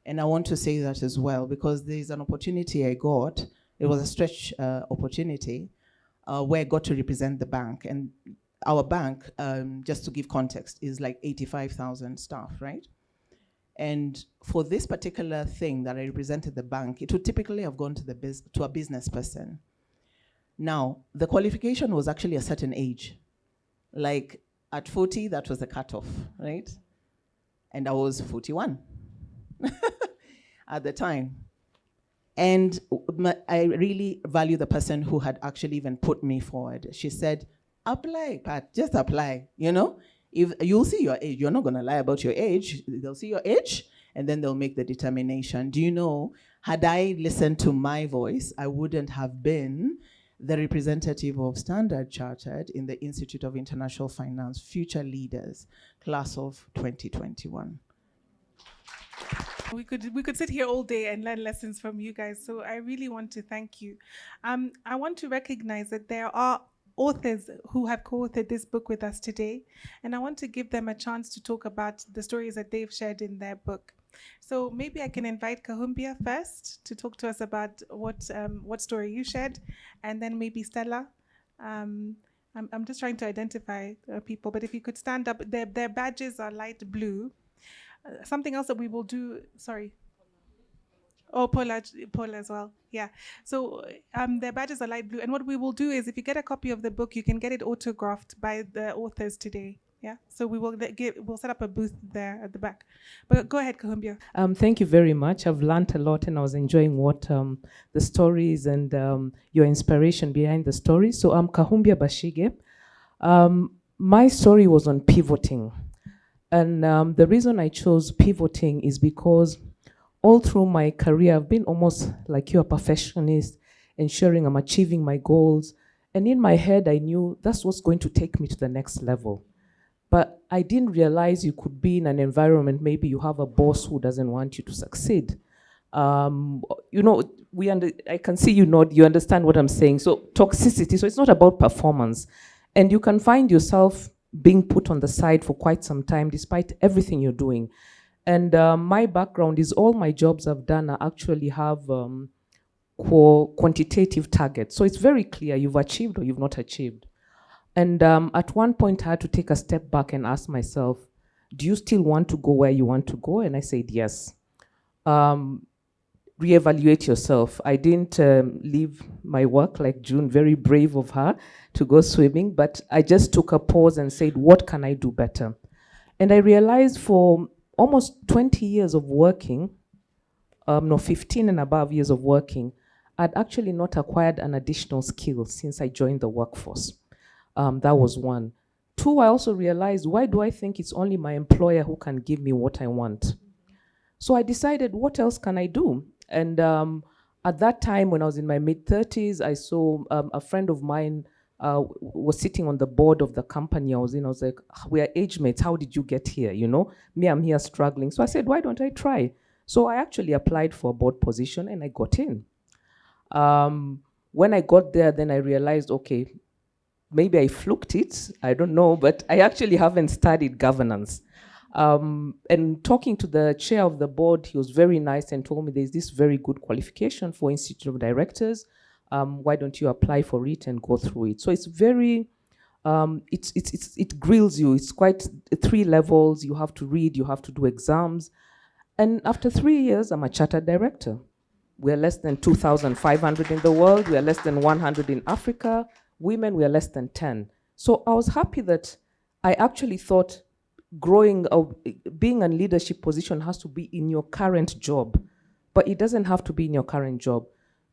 And I want to say that as well, because there's an opportunity I got. It was a stretch opportunity where I got to represent the bank. And our bank, just to give context, is like 85,000 staff, right? And for this particular thing that I represented the bank, it would typically have gone to a business person. Now, the qualification was actually a certain age. Like at 40, that was the cutoff, right? And I was 41 at the time. And I really value the person who had actually even put me forward. She said, apply, Pat, just apply, If you'll see your age, you're not gonna lie about your age. They'll see your age and then they'll make the determination. Do you know, had I listened to my voice, I wouldn't have been the representative of Standard Chartered in the Institute of International Finance Future Leaders, class of 2021. We could sit here all day and learn lessons from you guys. So I really want to thank you. I want to recognize that there are authors who have co-authored this book with us today, and I want to give them a chance to talk about the stories that they've shared in their book. So maybe I can invite Kahumbia first to talk to us about what story you shared, and then maybe Stella. I'm just trying to identify people, but if you could stand up, their badges are light blue. Something else that we will do, sorry. Oh, Paula as well. Yeah. So their badges are light blue. And what we will do is, if you get a copy of the book, you can get it autographed by the authors today. Yeah. So we'll set up a booth there at the back. But go ahead, Kahumbia. Thank you very much. I've learned a lot, and I was enjoying what the stories and your inspiration behind the stories. So I'm Kahumbia Bashige. My story was on pivoting. And the reason I chose pivoting is because all through my career, I've been almost like you, a perfectionist, ensuring I'm achieving my goals. And in my head, I knew that's what's going to take me to the next level. But I didn't realize you could be in an environment, maybe you have a boss who doesn't want you to succeed. I can see you nod, you understand what I'm saying. So toxicity, so it's not about performance. And you can find yourself being put on the side for quite some time, despite everything you're doing. And my background is all my jobs I've done actually have quantitative targets. So it's very clear you've achieved or you've not achieved. And at one point I had to take a step back and ask myself, do you still want to go where you want to go? And I said, yes. Reevaluate yourself. I didn't leave my work like June, very brave of her, to go swimming, but I just took a pause and said, what can I do better? And I realized for almost 20 years of working, 15 and above years of working, I'd actually not acquired an additional skill since I joined the workforce. That was one. Two, I also realized, why do I think it's only my employer who can give me what I want? So I decided, what else can I do? And at that time, when I was in my mid-30s, I saw a friend of mine was sitting on the board of the company I was in. I was like, we are age mates. How did you get here? You know, me, I'm here struggling. So I said, why don't I try? So I actually applied for a board position and I got in. When I got there, then I realized, okay, maybe I fluked it. I don't know, but I actually haven't studied governance. And talking to the chair of the board, he was very nice and told me there's this very good qualification for Institute of Directors. Why don't you apply for it and go through it? So it's very, it grills you. It's quite 3 levels. You have to read, you have to do exams. And after 3 years, I'm a chartered director. We're less than 2,500 in the world. We are less than 100 in Africa. Women, we are less than 10. So I was happy that I actually thought being in leadership position has to be in your current job, but it doesn't have to be in your current job.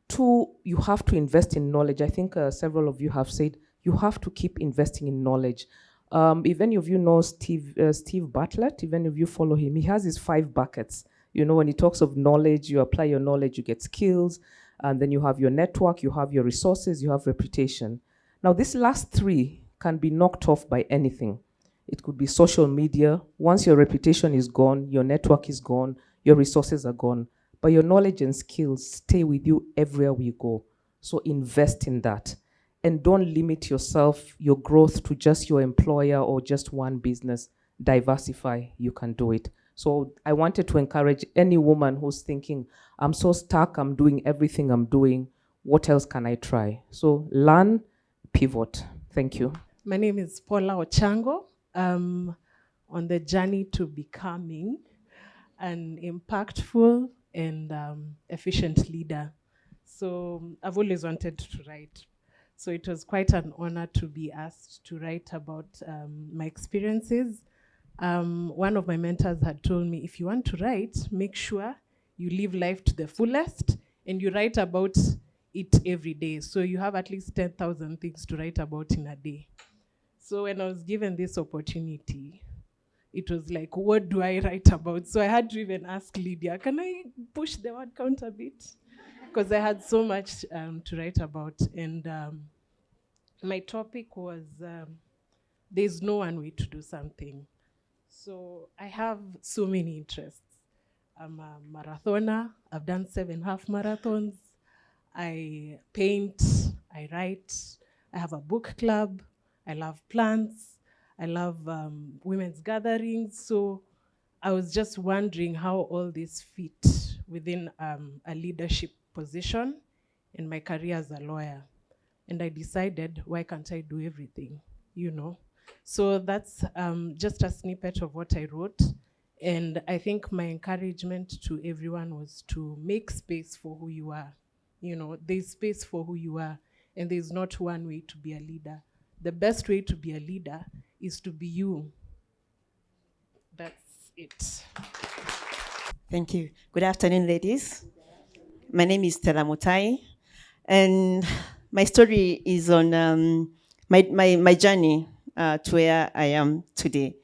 2, you have to invest in knowledge. I think several of you have said you have to keep investing in knowledge. If any of you know Steve Bartlett, if any of you follow him, he has his 5 buckets. You know, when he talks of knowledge, you apply your knowledge, you get skills, and then you have your network, you have your resources, you have reputation. Now, these last 3 can be knocked off by anything. It could be social media. Once your reputation is gone, your network is gone, your resources are gone, but your knowledge and skills stay with you everywhere you go. So invest in that. And don't limit yourself, your growth to just your employer or just one business. Diversify, you can do it. So I wanted to encourage any woman who's thinking, I'm so stuck, I'm doing everything I'm doing, what else can I try? So learn, pivot. Thank you. My name is Paula Ochango. On the journey to becoming an impactful and efficient leader. So I've always wanted to write. So it was quite an honor to be asked to write about my experiences. One of my mentors had told me, if you want to write, make sure you live life to the fullest and you write about it every day. So you have at least 10,000 things to write about in a day. So when I was given this opportunity, it was like, what do I write about? So I had to even ask Lydia, can I push the word count a bit? Because I had so much to write about. And my topic was, there's no one way to do something. So I have so many interests. I'm a marathoner. I've done 7 half marathons. I paint, I write. I have a book club. I love plants. I love women's gatherings. So I was just wondering how all this fit within a leadership position in my career as a lawyer. And I decided, why can't I do everything, you know? So that's just a snippet of what I wrote. And I think my encouragement to everyone was to make space for who you are. You know, there's space for who you are, and there's not one way to be a leader. The best way to be a leader is to be you. That's it. Thank you. Good afternoon, ladies. My name is Stella Mutai, and my story is on my journey to where I am today.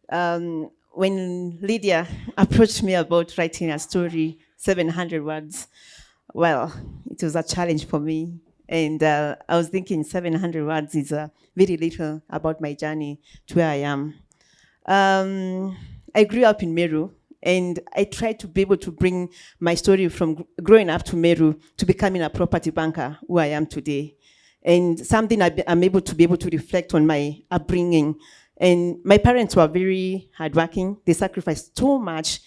When Lydia approached me about writing a story, 700 words, well, it was a challenge for me. And I was thinking 700 words is very little about my journey to where I am. I grew up in Meru, and I tried to be able to bring my story from growing up to Meru to becoming a property banker, who I am today. And something I'm able to reflect on my upbringing. And my parents were very hardworking. They sacrificed so much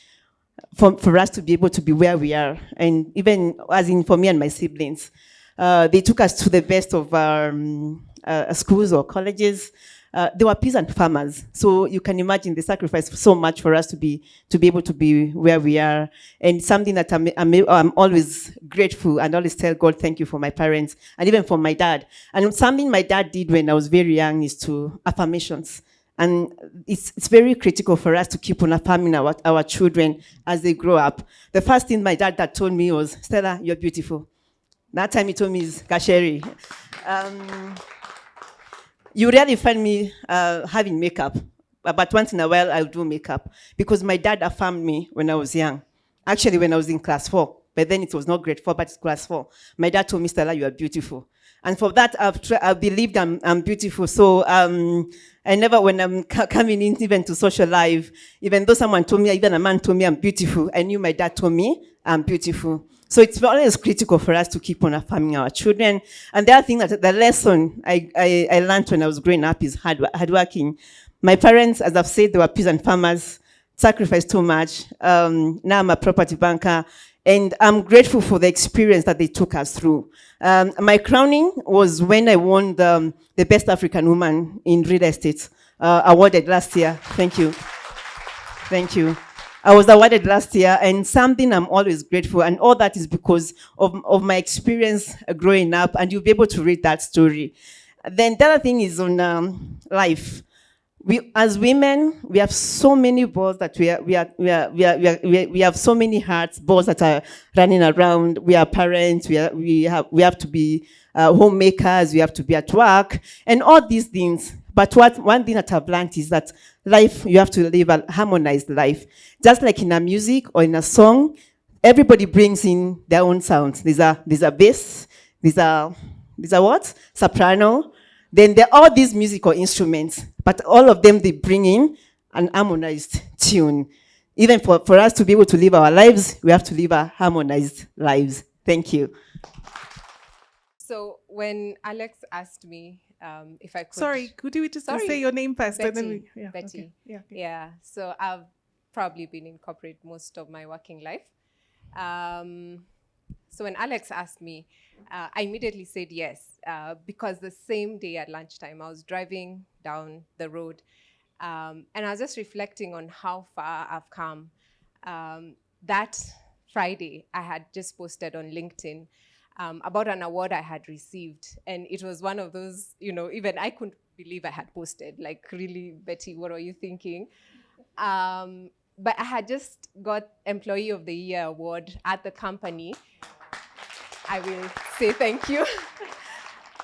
for us to be able to be where we are. And even as in for me and my siblings, they took us to the best of our schools or colleges. They were peasant farmers, so you can imagine they sacrificed so much for us to be able to be where we are. And something that I'm always grateful and always tell God, thank you for my parents and even for my dad. And something my dad did when I was very young is to affirmations. And it's very critical for us to keep on affirming our children as they grow up. The first thing my dad told me was, Stella, you're beautiful. That time he told me is Kasheri. You rarely find me having makeup, but once in a while I'll do makeup because my dad affirmed me when I was young. Actually, when I was in class 4, but then it was not grade 4, but it's class 4. My dad told me, Stella, you are beautiful. And for that, I've believed I'm beautiful. So I never, when I'm coming in even to social life, even though someone told me, even a man told me I'm beautiful, I knew my dad told me I'm beautiful. So it's always critical for us to keep on affirming our children. And the other thing, that the lesson I learned when I was growing up is hardworking. My parents, as I've said, they were peasant farmers, sacrificed too much. Now I'm a property banker, and I'm grateful for the experience that they took us through. My crowning was when I won the Best African Woman in Real Estate, awarded last year. Thank you. Thank you. I was awarded last year, and something I'm always grateful, and all that is because of my experience growing up, and you'll be able to read that story. Then the other thing is on life. We, as women, we have so many balls that we have so many hearts, balls that are running around. We are parents. We have to be homemakers. We have to be at work, and all these things. But one thing that I've learned is that life, you have to live a harmonized life. Just like in a music or in a song, everybody brings in their own sounds. There's a bass. There's a what? Soprano. Then there are all these musical instruments, but all of them, they bring in an harmonized tune. Even for us to be able to live our lives, we have to live our harmonized lives. Thank you. So when Alex asked me if I could... Sorry, could you just say your name first? Betty. And then Betty. Okay. Yeah, okay. Yeah, so I've probably been in corporate most of my working life. So when Alex asked me, I immediately said yes, because the same day at lunchtime, I was driving down the road, and I was just reflecting on how far I've come. That Friday, I had just posted on LinkedIn about an award I had received, and it was one of those, even I couldn't believe I had posted, like, really, Betty, what are you thinking? But I had just got Employee of the Year award at the company. I will say thank you.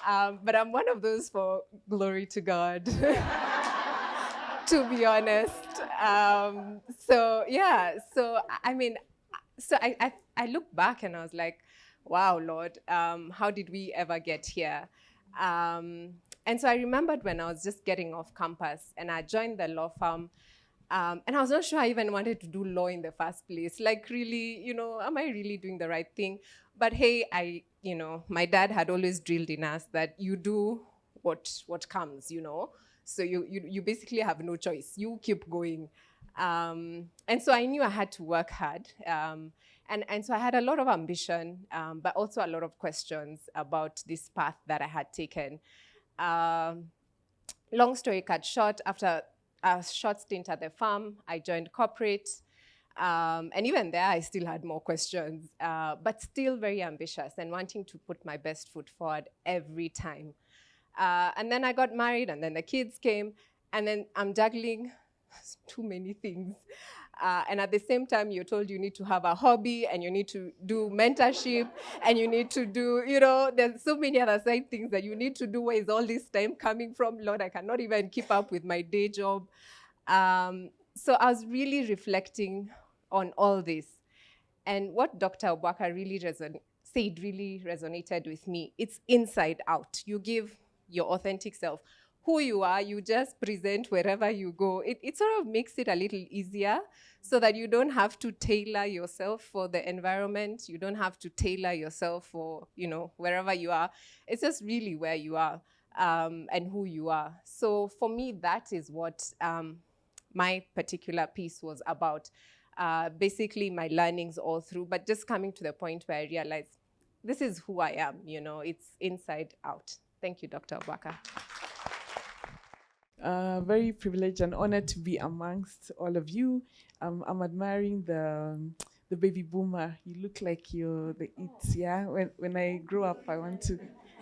But I'm one of those for glory to God, to be honest. So I look back and I was like, wow, Lord, how did we ever get here? And so I remembered when I was just getting off campus and I joined the law firm. And I was not sure I even wanted to do law in the first place. Like, really, am I really doing the right thing? But hey, my dad had always drilled in us that you do what comes, So you basically have no choice. You keep going. And so I knew I had to work hard. And so I had a lot of ambition, but also a lot of questions about this path that I had taken. Long story cut short, after a short stint at the farm, I joined corporate. And even there, I still had more questions, but still very ambitious and wanting to put my best foot forward every time. And then I got married, and then the kids came, and then I'm juggling too many things. And at the same time, you're told you need to have a hobby, and you need to do mentorship, and you need to do, there's so many other side things that you need to do. Where is all this time coming from? Lord, I cannot even keep up with my day job. So I was really reflecting on all this. And what Dr. Obwaka really said really resonated with me. It's inside out. You give your authentic self. Who you are, you just present wherever you go. It sort of makes it a little easier so that you don't have to tailor yourself for the environment. You don't have to tailor yourself for, wherever you are. It's just really where you are and who you are. So for me, that is what my particular piece was about. Basically, my learnings all through, but just coming to the point where I realized this is who I am, it's inside out. Thank you, Dr. Obwaka. Very privileged and honored to be amongst all of you. I'm admiring the baby boomer. You look like you're the it, yeah? When I grow up, I want to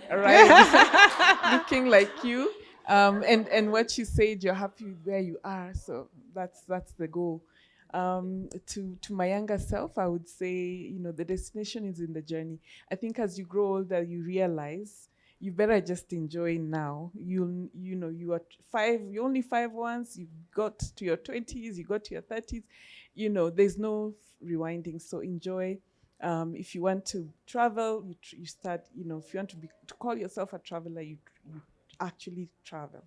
arrive looking like you. And what you said, you're happy with where you are, so that's the goal. To my younger self, I would say, you know, the destination is in the journey. I think as you grow older, you realize you better just enjoy now. You know, you are you're only 5 once, you got to your 20s, you got to your 30s, you know, there's no rewinding. So enjoy. If you want to travel, you start, you know, if you want to call yourself a traveler, you actually travel.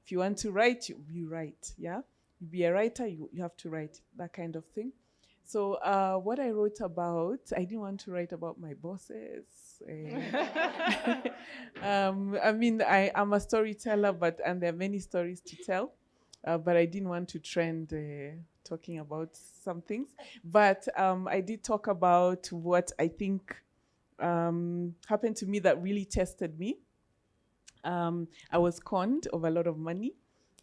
If you want to write, you write, yeah? You be a writer, you have to write, that kind of thing. So what I wrote about, I didn't want to write about my bosses. I mean, I'm a storyteller, and there are many stories to tell, but I didn't want to trend talking about some things. But I did talk about what I think happened to me that really tested me. I was conned of a lot of money.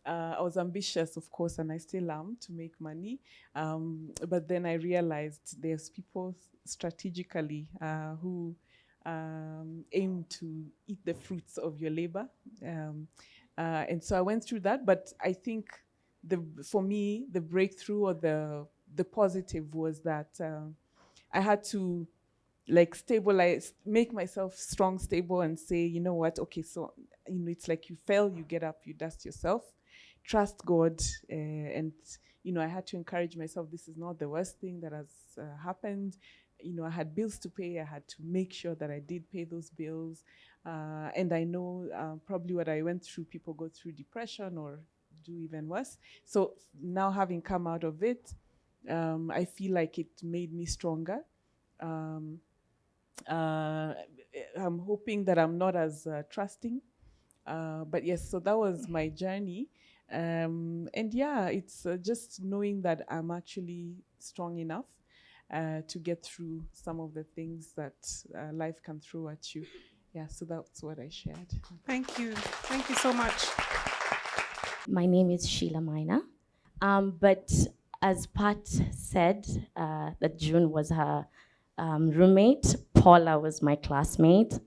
I was ambitious, of course, and I still am, to make money. But then I realized there's people strategically who aim to eat the fruits of your labor. And so I went through that, but I think for me, the breakthrough or the positive was that I had to like stabilize, make myself strong, stable, and say, you know what, okay, so, you know, it's like you fail, you get up, you dust yourself, trust God, and, you know, I had to encourage myself, this is not the worst thing that has happened. You know, I had bills to pay, I had to make sure that I did pay those bills, and I know probably what I went through, people go through depression or do even worse. So now having come out of it, I feel like it made me stronger. I'm hoping that I'm not as trusting, but yes, so that was my journey, and yeah, it's just knowing that I'm actually strong enough to get through some of the things that life can throw at you. Yeah, so that's what I shared. Thank you so much. My name is Sheila Mina, but as Pat said, that June was her roommate. Paula was my classmate.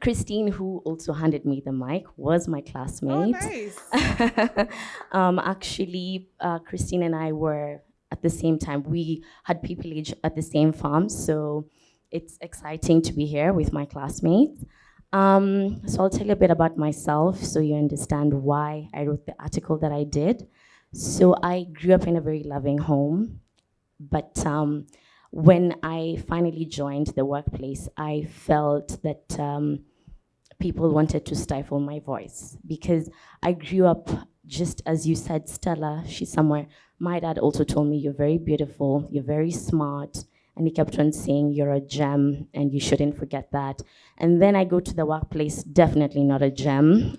Christine, who also handed me the mic, was my classmate. Oh, nice. Actually, Christine and I were at the same time. We had pupillage at the same farm, so it's exciting to be here with my classmates. So I'll tell you a bit about myself so you understand why I wrote the article that I did. So I grew up in a very loving home, but when I finally joined the workplace, I felt that people wanted to stifle my voice because I grew up, just as you said, Stella, she's somewhere. My dad also told me, you're very beautiful, you're very smart, and he kept on saying, you're a gem, and you shouldn't forget that. And then I go to the workplace, definitely not a gem.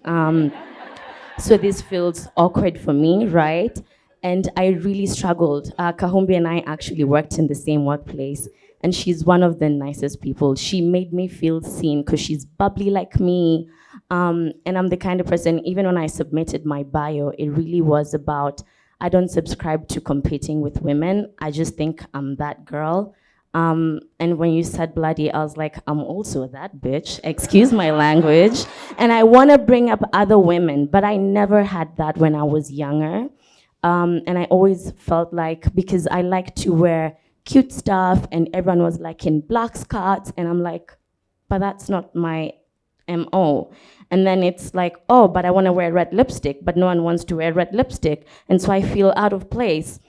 So this feels awkward for me, right? And I really struggled. Kahumbi and I actually worked in the same workplace, and she's one of the nicest people. She made me feel seen because she's bubbly like me. And I'm the kind of person, even when I submitted my bio, it really was about, I don't subscribe to competing with women. I just think I'm that girl. And when you said bloody, I was like, I'm also that bitch, excuse my language. And I wanna bring up other women, but I never had that when I was younger. And I always felt like, because I like to wear cute stuff and everyone was like in black skirts, and I'm like, but that's not my MO. And then it's like, oh, but I wanna wear red lipstick, but no one wants to wear red lipstick. And so I feel out of place.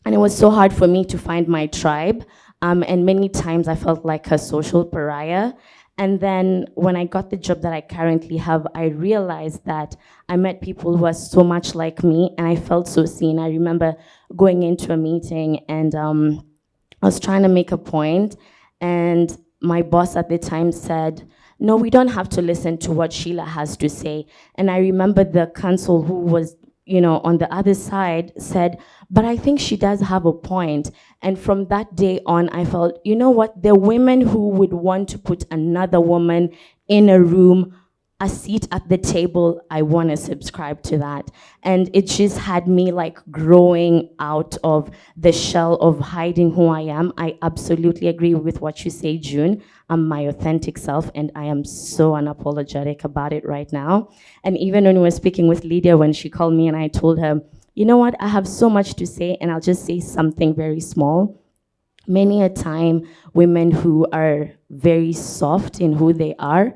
And it was so hard for me to find my tribe. And many times I felt like a social pariah. And then when I got the job that I currently have, I realized that I met people who are so much like me, and I felt so seen. I remember going into a meeting, and I was trying to make a point, and my boss at the time said, no, we don't have to listen to what Sheila has to say. And I remember the counsel who was, you know, on the other side said, but I think she does have a point. And from that day on, I felt, you know what, the women who would want to put another woman in a room, a seat at the table, I want to subscribe to that. And it just had me like growing out of the shell of hiding who I am. I absolutely agree with what you say, June. I'm my authentic self, and I am so unapologetic about it right now. And even when we were speaking with Lydia, when she called me and I told her, You know what? I have so much to say, and I'll just say something very small. Many a time, women who are very soft in who they are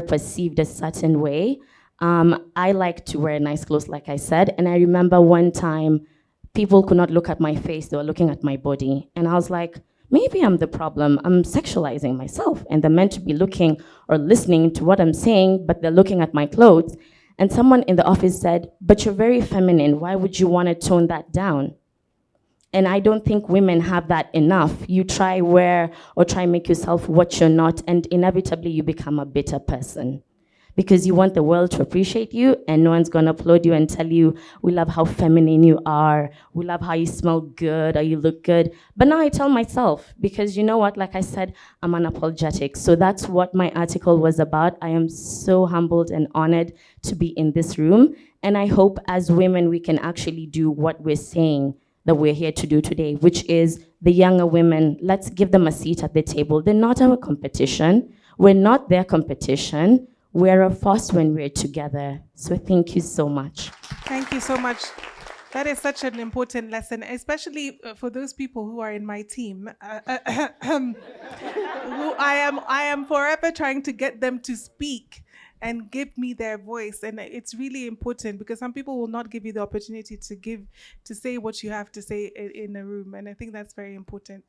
perceived a certain way. I like to wear nice clothes, like I said, and I remember one time people could not look at my face, they were looking at my body. And I was like, maybe I'm the problem. I'm sexualizing myself, and they're meant to be looking or listening to what I'm saying, but they're looking at my clothes. And someone in the office said, but you're very feminine. Why would you want to tone that down? And I don't think women have that enough. You try wear or try make yourself what you're not, and inevitably you become a bitter person. Because you want the world to appreciate you, and no one's gonna applaud you and tell you, we love how feminine you are, we love how you smell good or you look good. But now I tell myself, because you know what, like I said, I'm unapologetic. So that's what my article was about. I am so humbled and honored to be in this room. And I hope as women, we can actually do what we're saying that we're here to do today, which is the younger women, let's give them a seat at the table. They're not our competition. We're not their competition. We're a force when we're together. So thank you so much. Thank you so much. That is such an important lesson, especially for those people who are in my team, who I am forever trying to get them to speak and give me their voice. And it's really important because some people will not give you the opportunity to say what you have to say in a room. And I think that's very important.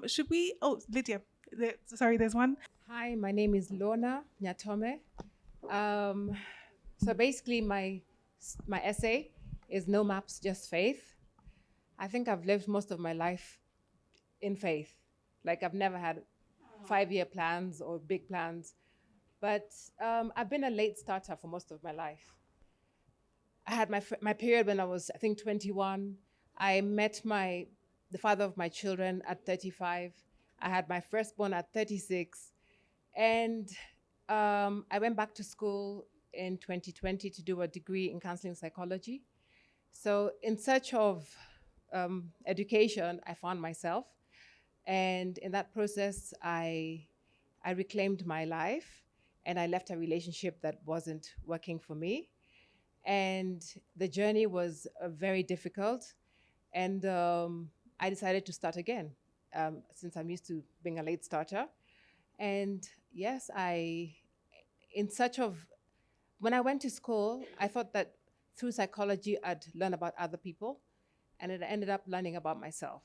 Should we, Lydia, there's one. Hi, my name is Lorna Nyatome. So basically my essay is No Maps, Just Faith. I think I've lived most of my life in faith. Like I've never had 5-year plans or big plans. But I've been a late starter for most of my life. I had my period when I was, I think, 21. I met the father of my children at 35. I had my firstborn at 36. And I went back to school in 2020 to do a degree in counseling psychology. So in search of education, I found myself. And in that process, I reclaimed my life. And I left a relationship that wasn't working for me. And the journey was very difficult. And I decided to start again, since I'm used to being a late starter. And yes, when I went to school, I thought that through psychology, I'd learn about other people. And it ended up learning about myself.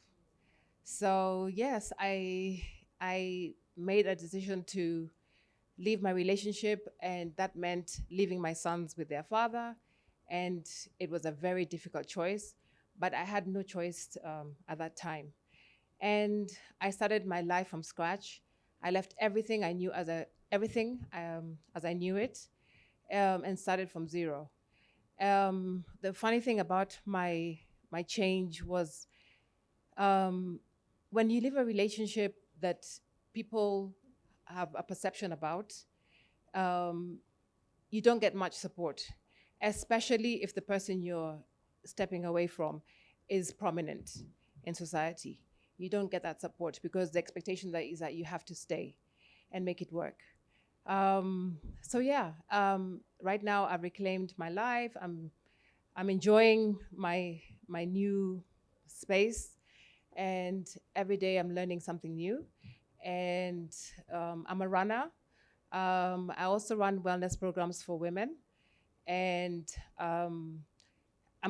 So yes, I made a decision to leave my relationship, and that meant leaving my sons with their father. And it was a very difficult choice, but I had no choice at that time. And I started my life from scratch. I left everything I knew as I knew it, and started from zero. The funny thing about my change was when you leave a relationship that people have a perception about, you don't get much support, especially if the person you're stepping away from is prominent in society. You don't get that support because the expectation is that you have to stay and make it work. So yeah, right now I've reclaimed my life. I'm enjoying my new space, and every day I'm learning something new. And I'm a runner. I also run wellness programs for women. And I'm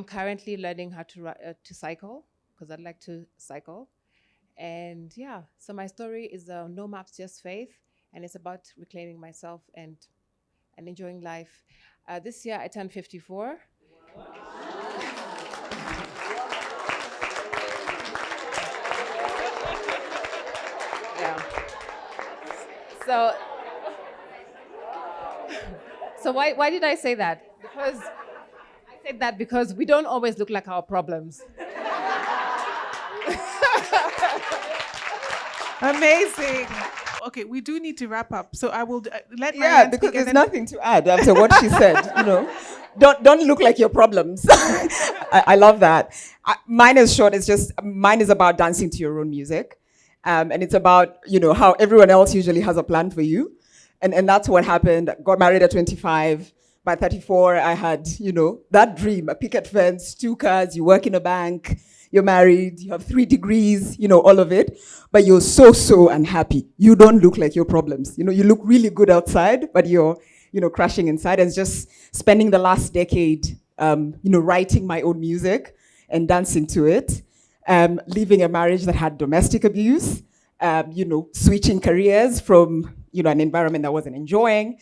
currently learning how to cycle, because I'd like to cycle. And yeah, so my story is No Maps, Just Faith. And it's about reclaiming myself and enjoying life. This year I turned 54. Yeah. So why did I say that? Because I said that because we don't always look like our problems. Amazing. Okay, we do need to wrap up. So I will let my Yeah, because there's nothing to add after what she said. Don't look like your problems. I love that. Mine is short. Mine is about dancing to your own music. And it's about, how everyone else usually has a plan for you. And that's what happened. Got married at 25. By 34, I had, that dream, a picket fence, 2 cars, you work in a bank, you're married, you have 3 degrees, all of it. But you're so unhappy. You don't look like your problems. You look really good outside, but you're, crashing inside. And just spending the last decade, writing my own music and dancing to it. Leaving a marriage that had domestic abuse, switching careers from, an environment that I wasn't enjoying.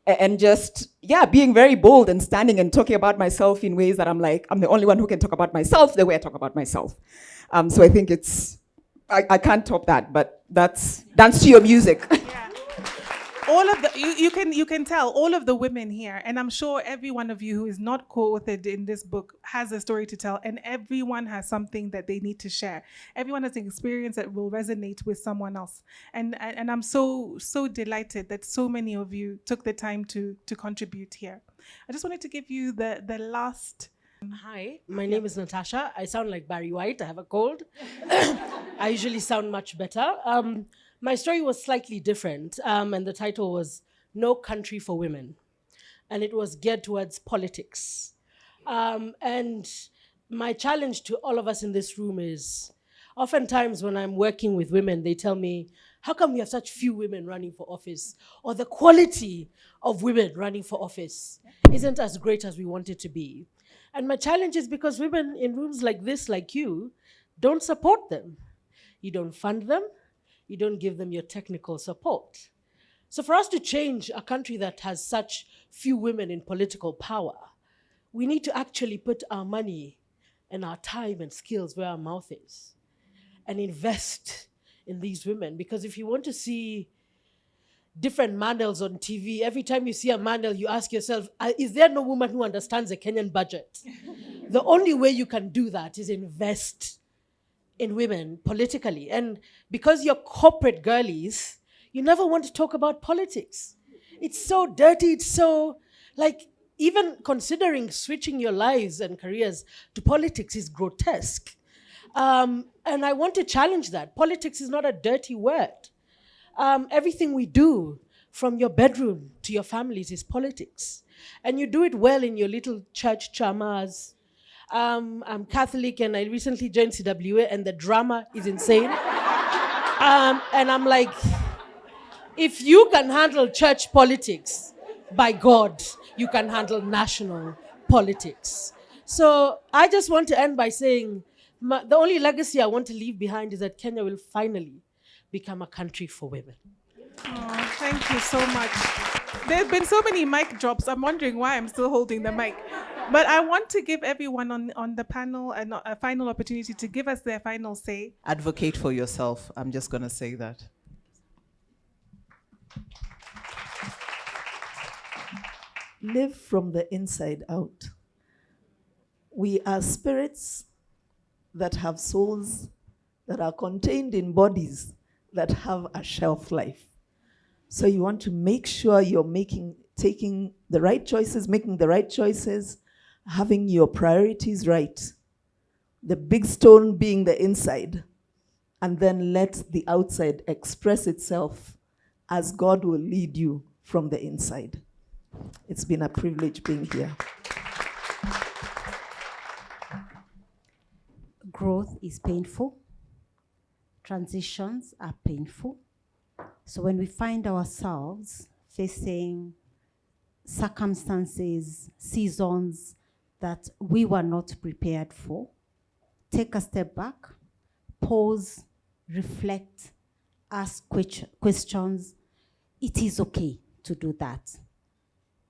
And just, being very bold and standing and talking about myself in ways that I'm like, I'm the only one who can talk about myself the way I talk about myself. So I think I can't top that, but that's dance to your music. All of the you can tell all of the women here, and I'm sure every one of you who is not co-authored in this book has a story to tell, and everyone has something that they need to share. Everyone has an experience that will resonate with someone else, and I'm so delighted that so many of you took the time to contribute here. I just wanted to give you the last. Hi, my name is Natasha. I sound like Barry White. I have a cold. I usually sound much better. My story was slightly different, and the title was No Country for Women. And it was geared towards politics. And my challenge to all of us in this room is, oftentimes when I'm working with women, they tell me, how come we have such few women running for office? Or the quality of women running for office isn't as great as we want it to be. And my challenge is because women in rooms like this, like you, don't support them. You don't fund them. You don't give them your technical support. So for us to change a country that has such few women in political power, we need to actually put our money and our time and skills where our mouth is and invest in these women. Because if you want to see different Mandels on TV, every time you see a Mandel, you ask yourself, is there no woman who understands the Kenyan budget? The only way you can do that is invest in women politically. And because you're corporate girlies, you never want to talk about politics. It's so dirty, it's so, even considering switching your lives and careers to politics is grotesque. And I want to challenge that. Politics is not a dirty word. Everything we do, from your bedroom to your families, is politics. And you do it well in your little church chamas. I'm Catholic and I recently joined CWA and the drama is insane. And I'm like, if you can handle church politics, by God, you can handle national politics. So I just want to end by saying, the only legacy I want to leave behind is that Kenya will finally become a country for women. Oh, thank you so much. There have been so many mic drops. I'm wondering why I'm still holding the mic. But I want to give everyone on the panel a final opportunity to give us their final say. Advocate for yourself. I'm just going to say that. Live from the inside out. We are spirits that have souls that are contained in bodies that have a shelf life. So you want to make sure you're taking the right choices, making the right choices, having your priorities right. The big stone being the inside, and then let the outside express itself as God will lead you from the inside. It's been a privilege being here. Growth is painful. Transitions are painful. So when we find ourselves facing circumstances, seasons that we were not prepared for, take a step back, pause, reflect, ask questions. It is okay to do that.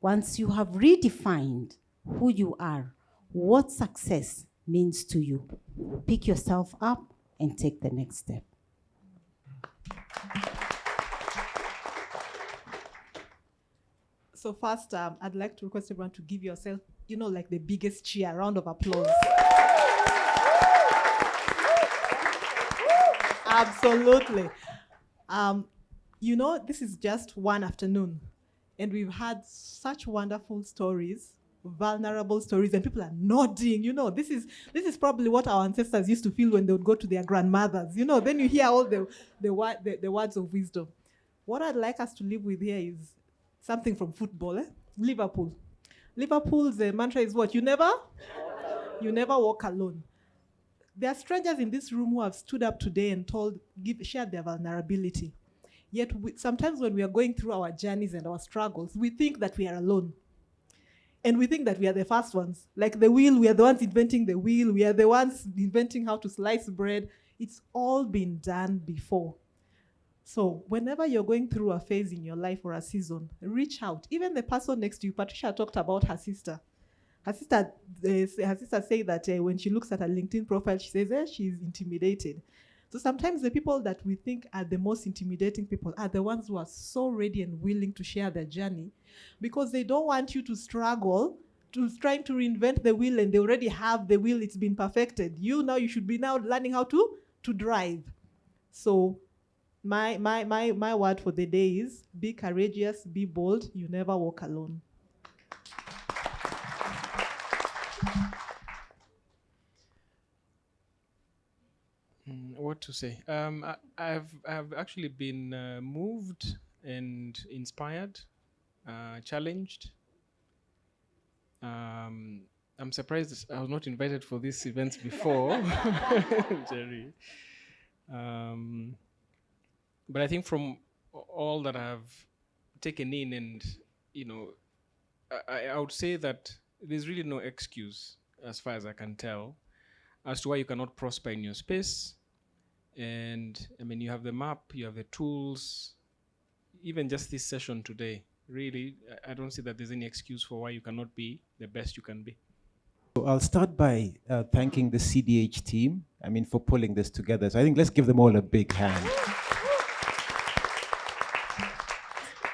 Once you have redefined who you are, what success means to you, pick yourself up and take the next step. So first, I'd like to request everyone to give yourself, like the biggest cheer, round of applause. Absolutely. This is just one afternoon, and we've had such wonderful stories, vulnerable stories, and people are nodding. This is probably what our ancestors used to feel when they would go to their grandmothers. Then you hear all the words of wisdom. What I'd like us to leave with here is something from football. Liverpool. Liverpool's mantra is what? You never walk alone. There are strangers in this room who have stood up today and shared their vulnerability. Yet sometimes when we are going through our journeys and our struggles, we think that we are alone. And we think that we are the first ones. Like the wheel, we are the ones inventing the wheel. We are the ones inventing how to slice bread. It's all been done before. So whenever you're going through a phase in your life or a season, reach out. Even the person next to you, Patricia talked about her sister. Her sister said that when she looks at her LinkedIn profile, she says she's intimidated. So sometimes the people that we think are the most intimidating people are the ones who are so ready and willing to share their journey, because they don't want you to struggle to trying to reinvent the wheel, and they already have the wheel, it's been perfected. You should be now learning how to drive. So my word for the day is be courageous, be bold, you never walk alone. What to say? I've actually been moved and inspired, challenged. I'm surprised I was not invited for these events before, Jerry. But I think from all that I've taken in, and I would say that there's really no excuse, as far as I can tell, as to why you cannot prosper in your space. And I mean, you have the map, you have the tools, even just this session today. Really, I don't see that there's any excuse for why you cannot be the best you can be. So I'll start by thanking the CDH team, for pulling this together. So I think let's give them all a big hand.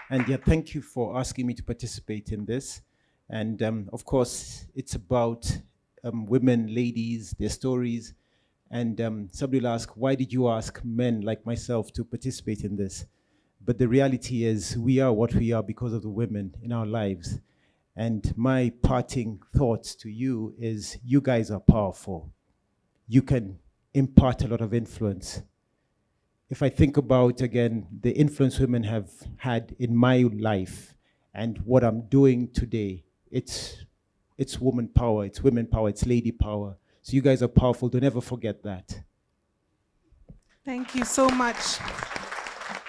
And yeah, thank you for asking me to participate in this. And of course, it's about women, ladies, their stories. And somebody will ask, why did you ask men like myself to participate in this? But the reality is we are what we are because of the women in our lives. And my parting thoughts to you is you guys are powerful. You can impart a lot of influence. If I think about, again, the influence women have had in my life and what I'm doing today, it's woman power, it's women power, it's lady power. So you guys are powerful. Don't ever forget that. Thank you so much.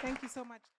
Thank you so much.